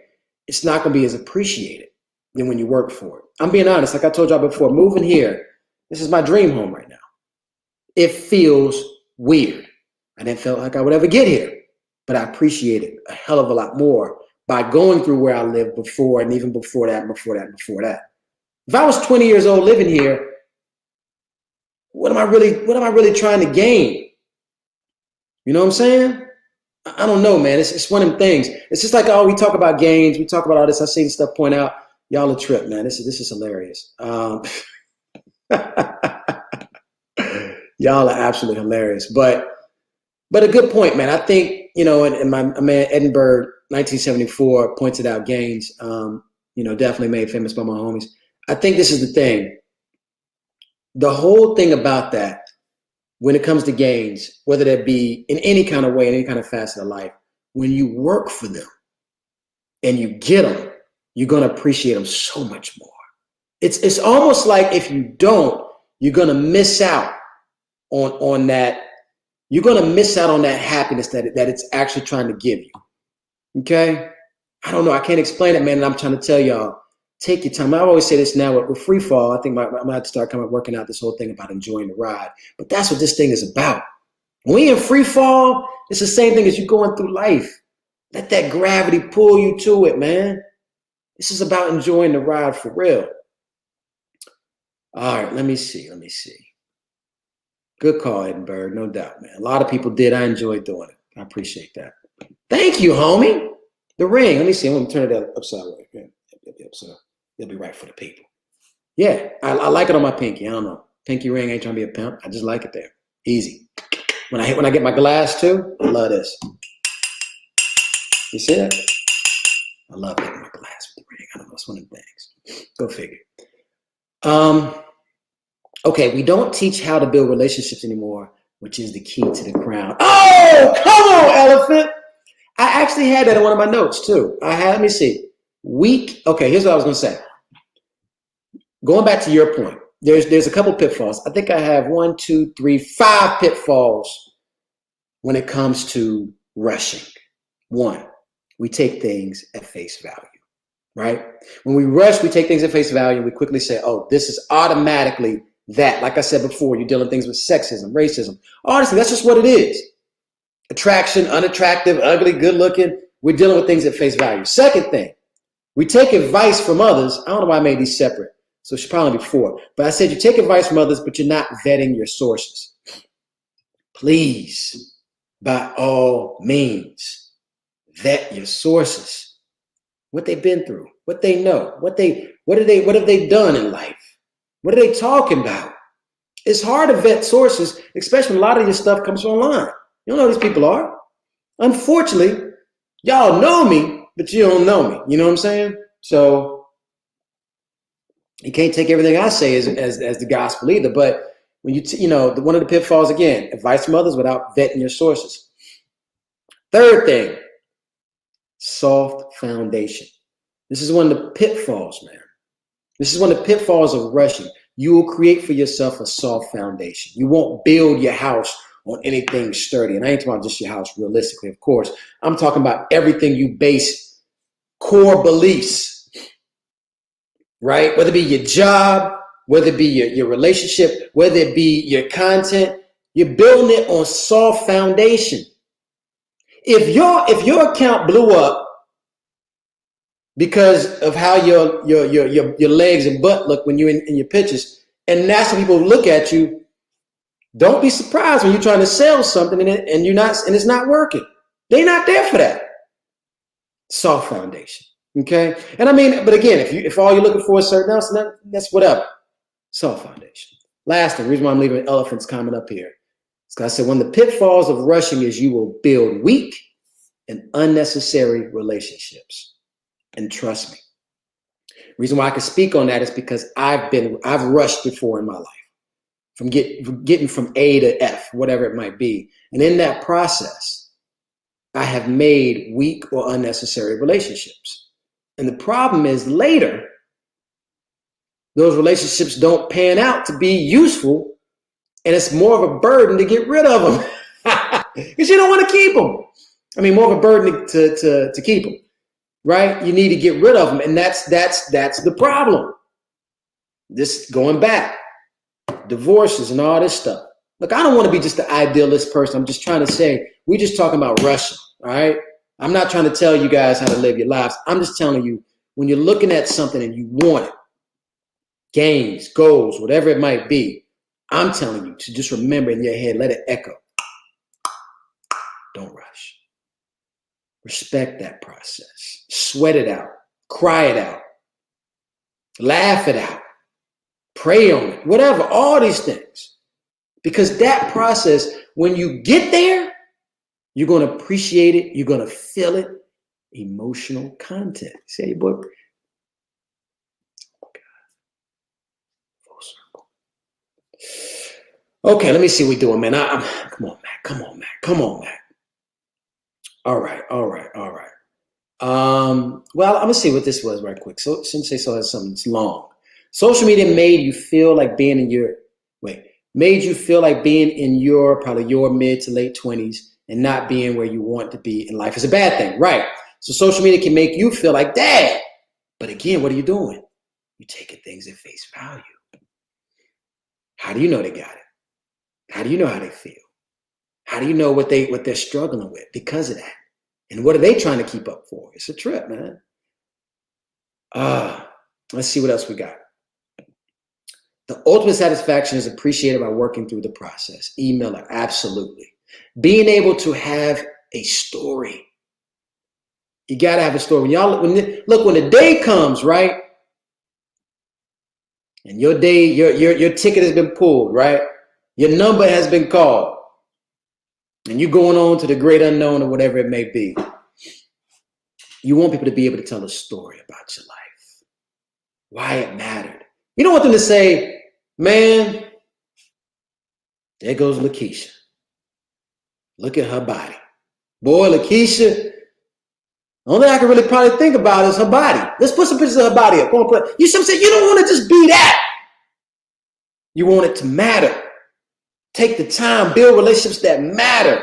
it's not going to be as appreciated than when you work for it. I'm being honest. Like I told y'all before, moving here, this is my dream home right now. It feels weird. I didn't feel like I would ever get here, but I appreciate it a hell of a lot more by going through where I lived before, and even before that, before that. If I was 20 years old living here, what am I really trying to gain? You know what I'm saying? I don't know, man. It's one of them things. It's just like, we talk about gains. We talk about all this. I seen stuff point out. Y'all a trip, man. This is hilarious. Y'all are absolutely hilarious. But a good point, man. I think, and my man Edinburgh, 1974, pointed out gains, definitely made famous by my homies. I think this is the thing. The whole thing about that, when it comes to gains, whether that be in any kind of way, in any kind of facet of life, when you work for them and you get them, you're going to appreciate them so much more. It's almost like if you don't, you're going to miss out on that. You're going to miss out on that happiness that it's actually trying to give you. Okay? I don't know. I can't explain it, man. And I'm trying to tell y'all, take your time. I always say this now with Freefall. I think I'm going to have to start working out this whole thing about enjoying the ride. But that's what this thing is about. When we in Freefall, it's the same thing as you going through life. Let that gravity pull you to it, man. This is about enjoying the ride for real. All right, let me see. Good call, Edinburgh, no doubt, man. A lot of people did. I enjoyed doing it. I appreciate that. Thank you, homie. The ring. Let me see. I'm going to turn it upside down. So it'll be right for the people. Yeah, I like it on my pinky. I don't know. Pinky ring, ain't trying to be a pimp. I just like it there. Easy. When I get my glass too, I love this. You see that? I love getting my glass with the ring. I don't know. It's one of the things. Go figure. Okay, we don't teach how to build relationships anymore, which is the key to the crown. Oh, come on, elephant. I actually had that in one of my notes too. Let me see. Okay, here's what I was going to say. Going back to your point, there's a couple pitfalls. I think I have 1, 2, 3, 5 pitfalls when it comes to rushing. 1, we take things at face value, right? When we rush, we take things at face value. We quickly say, oh, this is automatically that. Like I said before, you're dealing with things with sexism, racism. Honestly, that's just what it is. Attraction, unattractive, ugly, good looking. We're dealing with things at face value. Second thing, we take advice from others. I don't know why I made these separate. So it should probably be 4. But I said you take advice from others, but you're not vetting your sources. Please, by all means, vet your sources. What they've been through, what they know, what have they done in life? What are they talking about? It's hard to vet sources, especially when a lot of your stuff comes from online. You don't know who these people are. Unfortunately, y'all know me, but you don't know me. You know what I'm saying? So you can't take everything I say as the gospel either. But when one of the pitfalls, again, advice from others without vetting your sources. Third thing, soft foundation. This is one of the pitfalls, man. This is one of the pitfalls of rushing. You will create for yourself a soft foundation. You won't build your house on anything sturdy. And I ain't talking about just your house realistically, of course. I'm talking about everything you base core beliefs, right? Whether it be your job, whether it be your relationship, whether it be your content, you're building it on soft foundation. If your account blew up because of how your legs and butt look when you're in your pictures, and that's how people look at you, don't be surprised when you're trying to sell something and it's not working. They're not there for that. Soft foundation. Okay. And I mean, but again, if all you're looking for is certain else, that's whatever. Solid foundation. Last thing, the reason why I'm leaving elephant's comment up here is because I said, one of the pitfalls of rushing is you will build weak and unnecessary relationships. And trust me, the reason why I can speak on that is because I've rushed before in my life, from getting from A to F, whatever it might be. And in that process, I have made weak or unnecessary relationships. And the problem is later, those relationships don't pan out to be useful, and it's more of a burden to get rid of them because you don't want to keep them. I mean, more of a burden to keep them, right? You need to get rid of them, and that's the problem. This going back, divorces and all this stuff. Look, I don't want to be just the idealist person. I'm just trying to say, we're just talking about rushing, all right? I'm not trying to tell you guys how to live your lives. I'm just telling you, when you're looking at something and you want it, gains, goals, whatever it might be, I'm telling you to just remember in your head, let it echo. Don't rush. Respect that process. Sweat it out. Cry it out. Laugh it out. Pray on it. Whatever, all these things. Because that process, when you get there, you're going to appreciate it. You're going to feel it. Emotional content. See your book? Okay, let me see what we're doing, man. Come on, Mac. All right. Well, I'm gonna see what this was right quick. So Sensei saw something that's long. Social media made you feel like being in your probably your mid to late 20s and not being where you want to be in life is a bad thing, right? So social media can make you feel like that. But again, what are you doing? You're taking things at face value. How do you know they got it? How do you know how they feel? How do you know what they're struggling with because of that? And what are they trying to keep up for? It's a trip, man. Let's see what else we got. The ultimate satisfaction is appreciated by working through the process. Emailer, absolutely. Being able to have a story. You got to have a story. When the day comes, right? And your day, your ticket has been pulled, right? Your number has been called. And you're going on to the great unknown or whatever it may be. You want people to be able to tell a story about your life. Why it mattered. You don't want them to say, man, there goes Lakeisha. Look at her body. Boy, Lakeisha, the only thing I can really probably think about is her body. Let's put some pictures of her body up. You don't want to just be that. You want it to matter. Take the time, build relationships that matter.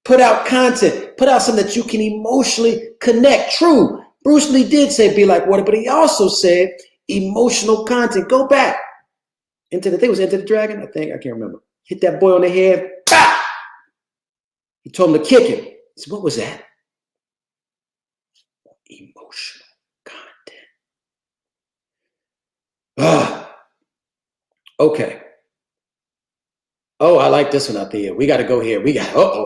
Put out content. Put out something that you can emotionally connect. True. Bruce Lee did say be like water, but he also said emotional content. Go back. Enter the Dragon, I think. I can't remember. Hit that boy on the head. Bah! He told him to kick him. He said, what was that? Emotional content. Okay. Oh, I like this one out there. We got to go here.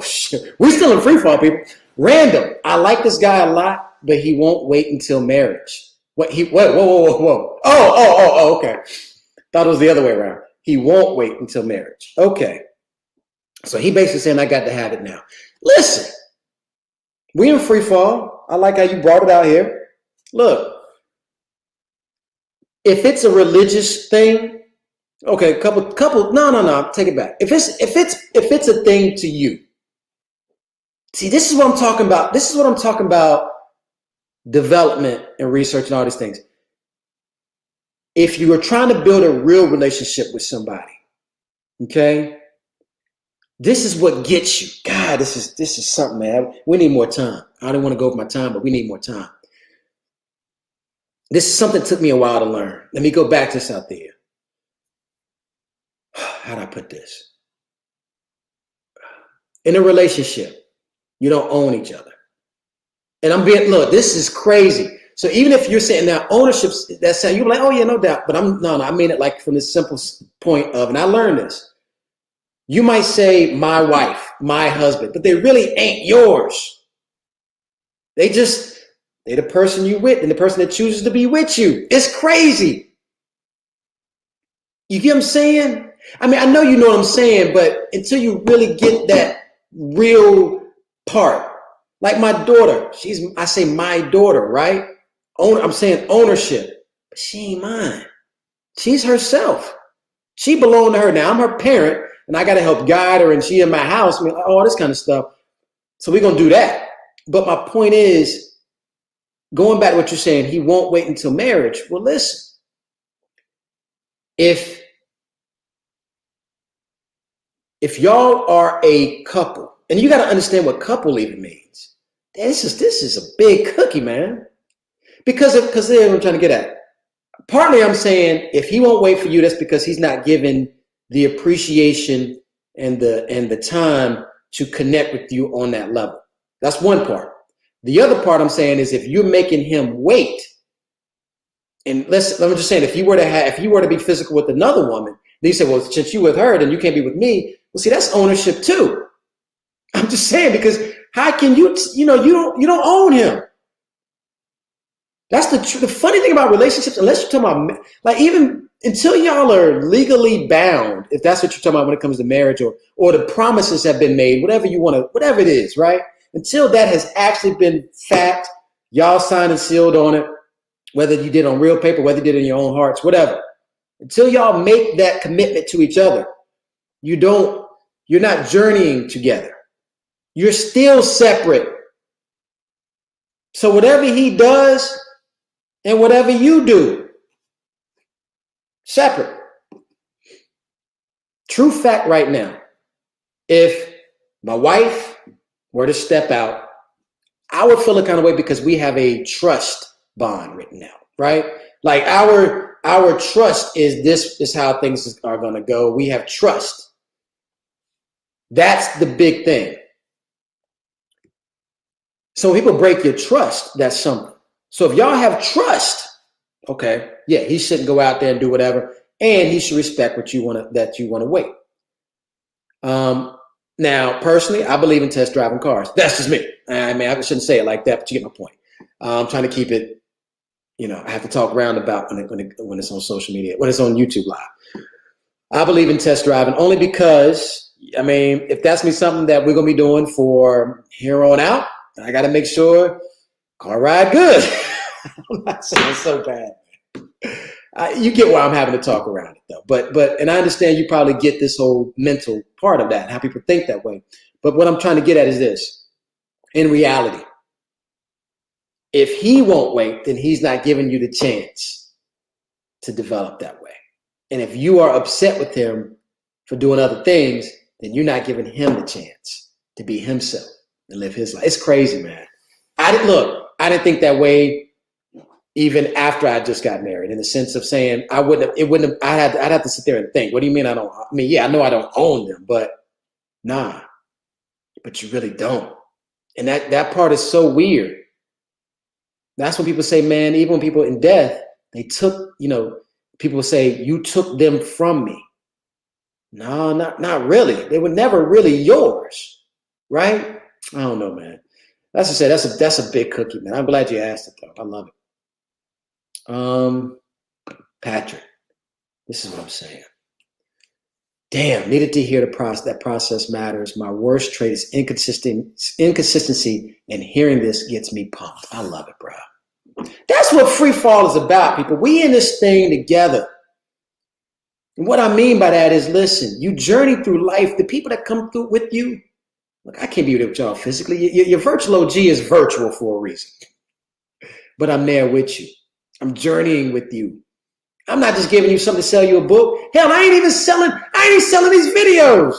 Shit. We're still in Freefall, people. Random. I like this guy a lot, but he won't wait until marriage. Whoa. Oh, okay. Thought it was the other way around. He won't wait until marriage. Okay. So he basically saying, I got to have it now. Listen, we in Freefall. I like how you brought it out here. Look, if it's a religious thing, okay, no, take it back. If it's a thing to you. See, this is what I'm talking about. This is what I'm talking about, development and research and all these things. If you are trying to build a real relationship with somebody, okay, this is what gets you. God, this is something, man. We need more time. I don't want to go over my time, but we need more time. This is something that took me a while to learn. Let me go back to this out there. How do I put this? In a relationship, you don't own each other. And look, this is crazy. So even if you're saying now ownership, that's saying you're like, oh yeah, no doubt. But I mean it like from the simple point of, and I learned this. You might say my wife, my husband, but they really ain't yours. They just They're the person you with and the person that chooses to be with you. It's crazy. You get what I'm saying? I mean, I know you know what I'm saying, but until you really get that real part, like my daughter, I say my daughter, right? I'm saying ownership, but she ain't mine. She's herself. She belonged to her. Now I'm her parent, and I got to help guide her, and she in my house, I mean, all this kind of stuff. So we're going to do that. But my point is, going back to what you're saying, he won't wait until marriage. Well, listen, if y'all are a couple, and you got to understand what couple even means. This is a big cookie, man. Because here's what I'm trying to get at. Partly I'm saying if he won't wait for you, that's because he's not given the appreciation and the time to connect with you on that level. That's one part. The other part I'm saying is if you're making him wait, and let me just say, if you were to be physical with another woman, then you say, well, since you with her, then you can't be with me. Well, see, that's ownership too. I'm just saying, because how can you don't own him. That's the funny thing about relationships, unless you're talking about, like, even until y'all are legally bound, if that's what you're talking about when it comes to marriage, or the promises have been made, whatever it is, right? Until that has actually been fact, y'all signed and sealed on it, whether you did on real paper, whether you did in your own hearts, whatever. Until y'all make that commitment to each other, you're not journeying together. You're still separate. So whatever he does and whatever you do, separate. True fact right now, if my wife were to step out, I would feel a kind of way because we have a trust bond written out, right? Like our trust is this is how things are going to go. We have trust. That's the big thing. So when people break your trust, that's something. So if y'all have trust, okay, yeah, he shouldn't go out there and do whatever, and he should respect that you want to wait. Now, personally, I believe in test driving cars. That's just me. I mean, I shouldn't say it like that, but you get my point. I'm trying to keep it, I have to talk roundabout when it's on social media, when it's on YouTube Live. I believe in test driving only because, I mean, if that's something that we're going to be doing for here on out, I got to make sure car ride good. I'm not saying it's so bad. You get why I'm having to talk around it, though. But and I understand you probably get this whole mental part of that, how people think that way. But what I'm trying to get at is this. In reality, if he won't wait, then he's not giving you the chance to develop that way. And if you are upset with him for doing other things, then you're not giving him the chance to be himself and live his life. It's crazy, man. I didn't think that way even after I just got married, in the sense of saying I'd have to sit there and think, what do you mean yeah, I know I don't own them, but nah, but you really don't. And that part is so weird. That's when people say, man, even when people in death, they took, people say, you took them from me. No, not really. They were never really yours, right? I don't know, man. That's to say, that's a big cookie, man. I'm glad you asked it, though. I love it. Patrick, this is what I'm saying. Damn, needed to hear that process matters. My worst trait is inconsistency, and hearing this gets me pumped. I love it, bro. That's what Freefall is about, people. We in this thing together. And what I mean by that is, listen, you journey through life. The people that come through with you, look, I can't be with y'all physically. Your virtual OG is virtual for a reason. But I'm there with you. I'm journeying with you. I'm not just giving you something to sell you a book. Hell, I ain't selling these videos.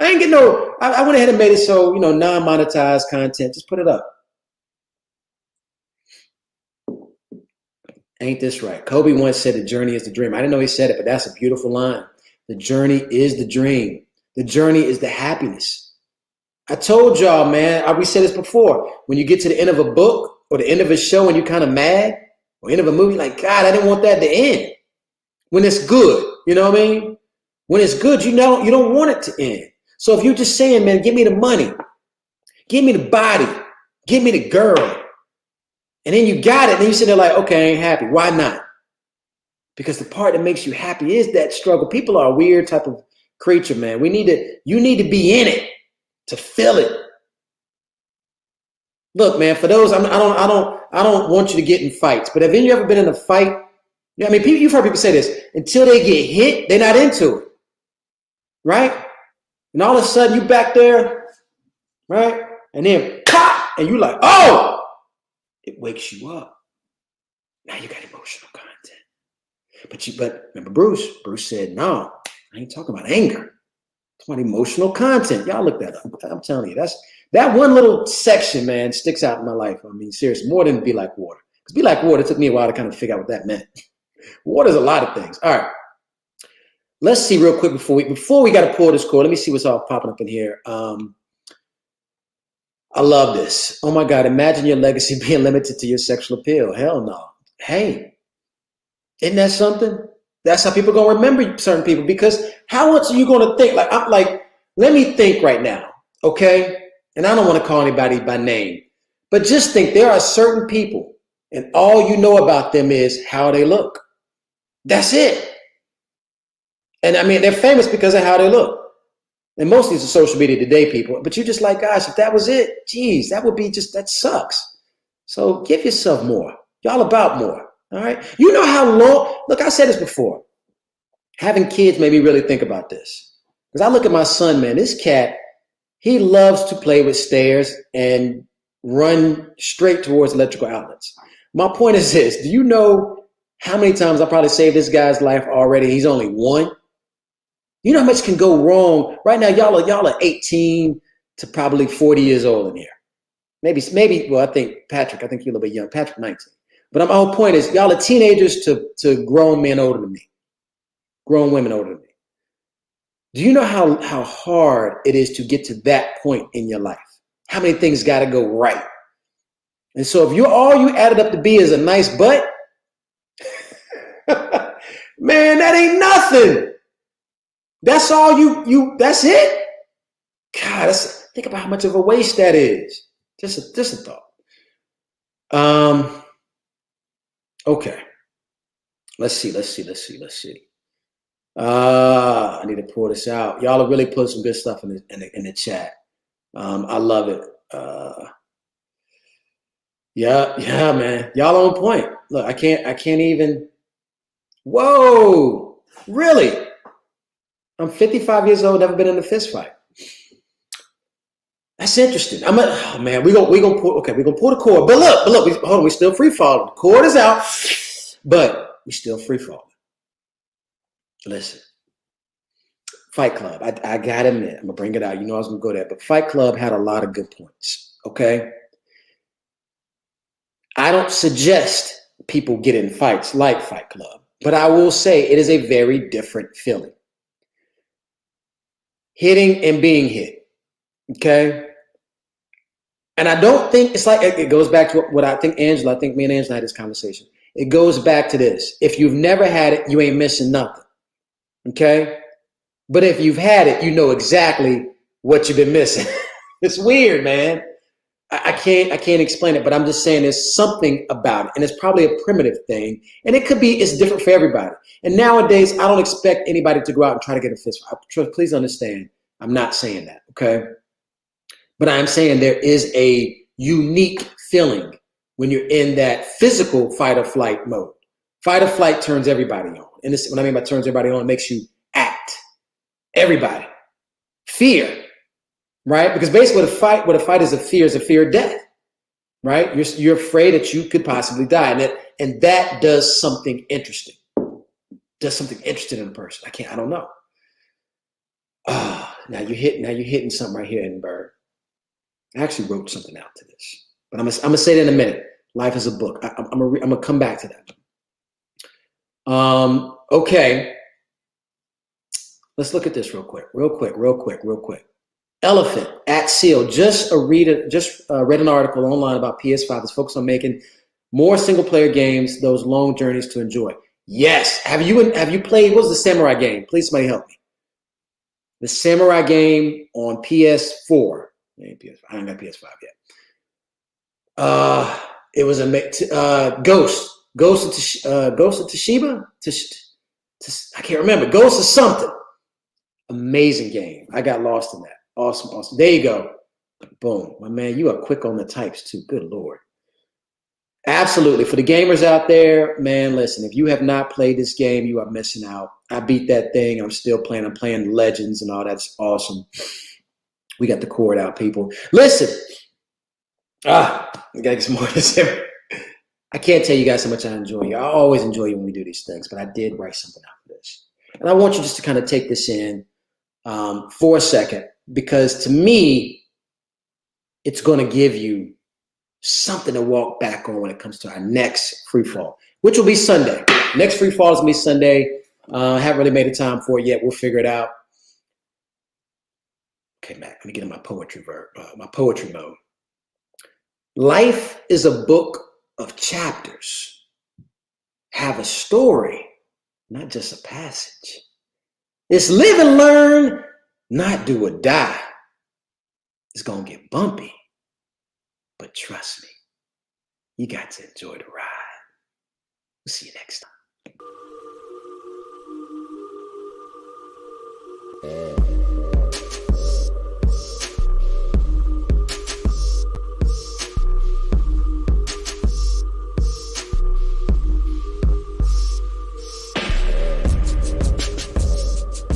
I ain't getting I went ahead and made it so, non-monetized content. Just put it up. Ain't this right? Kobe once said the journey is the dream. I didn't know he said it, but that's a beautiful line. The journey is the dream. The journey is the happiness. I told y'all, man, we said this before. When you get to the end of a book or the end of a show and you're kind of mad, or end of a movie, like, God, I didn't want that to end. When it's good, you know what I mean? When it's good, you don't want it to end. So if you're just saying, man, give me the money, give me the body, give me the girl, And then you got it, and then you sit there like, okay, I ain't happy. Why not? Because the part that makes you happy is that struggle. People are a weird type of creature, man. You need to be in it to feel it. Look, man, for those, I don't want you to get in fights, but have you ever been in a fight? Yeah, I mean, you've heard people say this, until they get hit, they're not into it, right? And all of a sudden, you back there, right? And then pop, and you like, oh! It wakes you up. Now you got emotional content. But remember Bruce said, no, I ain't talking about anger. It's about emotional content. Y'all look that up. I'm telling you, that one little section, man, sticks out in my life. I mean, seriously, more than Be Like Water. Because Be Like Water, it took me a while to kind of figure out what that meant. Water's a lot of things. All right. Let's see real quick before we got to pull this cord. Let me see what's all popping up in here. I love this. Oh my God, imagine your legacy being limited to your sexual appeal. Hell no. Hey, isn't that something? That's how people are going to remember certain people, because how much are you going to think? Let me think right now, okay? And I don't want to call anybody by name, but just think there are certain people and all you know about them is how they look. That's it. And I mean, they're famous because of how they look. And most of these are social media today people, but you're just like, gosh, if that was it, geez, that sucks. So give yourself more. Y'all about more, all right? You know how long, look, I said this before. Having kids made me really think about this. Because I look at my son, man, this cat, he loves to play with stairs and run straight towards electrical outlets. My point is this, do you know how many times I probably saved this guy's life already? He's only one. You know how much can go wrong? Right now, y'all are 18 to probably 40 years old in here. Maybe. Well, I think you're a little bit young. Patrick, 19. But my whole point is, y'all are teenagers to grown men older than me, grown women older than me. Do you know how hard it is to get to that point in your life? How many things got to go right? And so if all you added up to be is a nice butt, man, that ain't nothing. That's all that's it? God, think about how much of a waste that is. Just a thought. Okay. Let's see. I need to pull this out. Y'all are really putting some good stuff in the chat. I love it. Yeah, man. Y'all on point. Look, I can't even. Whoa, really? I'm 55 years old, never been in a fist fight. That's interesting. Oh man, we're gonna pull the cord. But look, hold on, we still free falling. The cord is out, but we still free falling. Listen, Fight Club. I gotta admit, I'm gonna bring it out. You know I was gonna go there, but Fight Club had a lot of good points. Okay. I don't suggest people get in fights like Fight Club, but I will say it is a very different feeling. Hitting and being hit. Okay. And I don't think it's like, it goes back to what I think me and Angela had this conversation. It goes back to this. If you've never had it, you ain't missing nothing. Okay. But if you've had it, you know exactly what you've been missing. It's weird, man. I can't explain it, but I'm just saying there's something about it. And it's probably a primitive thing. And it's different for everybody. And nowadays, I don't expect anybody to go out and try to get a fist fight. Please understand, I'm not saying that. Okay. But I'm saying there is a unique feeling when you're in that physical fight or flight mode. Fight or flight turns everybody on. And this, what I mean by turns everybody on, it makes you act. Everybody. Fear. Right? Because basically what a fight is a fear of death. Right? You're afraid that you could possibly die. And that does something interesting. Does something interesting in a person. I don't know. Now you're hitting something right here, Edinburgh. I actually wrote something out to this, but I'm gonna say that in a minute. Life is a book. I'm gonna come back to that. Okay. Let's look at this real quick. Elephant at Seal just read an article online about PS5 that's focused on making more single player games, those long journeys to enjoy. Yes. Have you played? What was the samurai game? Please, somebody help me. The samurai game on PS4. I ain't got PS5 yet. It was a Ghost of Toshiba. I can't remember. Ghost of something. Amazing game. I got lost in that. Awesome, awesome. There you go. Boom, my man. You are quick on the types too. Good Lord. Absolutely. For the gamers out there, man, listen, if you have not played this game, you are missing out. I beat that thing. I'm still playing. I'm playing Legends and all. That's awesome. We got the cord out, people. Listen. We got to get some more of this here. I can't tell you guys how much I enjoy you. I always enjoy you when we do these things, but I did write something out for this. And I want you just to kind of take this in for a second, because to me, it's going to give you something to walk back on when it comes to our next free fall, which will be Sunday. Next free fall is going to be Sunday. Haven't really made a time for it yet. We'll figure it out. Okay, Mac, let me get in my poetry mode. Life is a book of chapters. Have a story, not just a passage. It's live and learn, not do or die. It's going to get bumpy, but trust me, you got to enjoy the ride. We'll see you next time.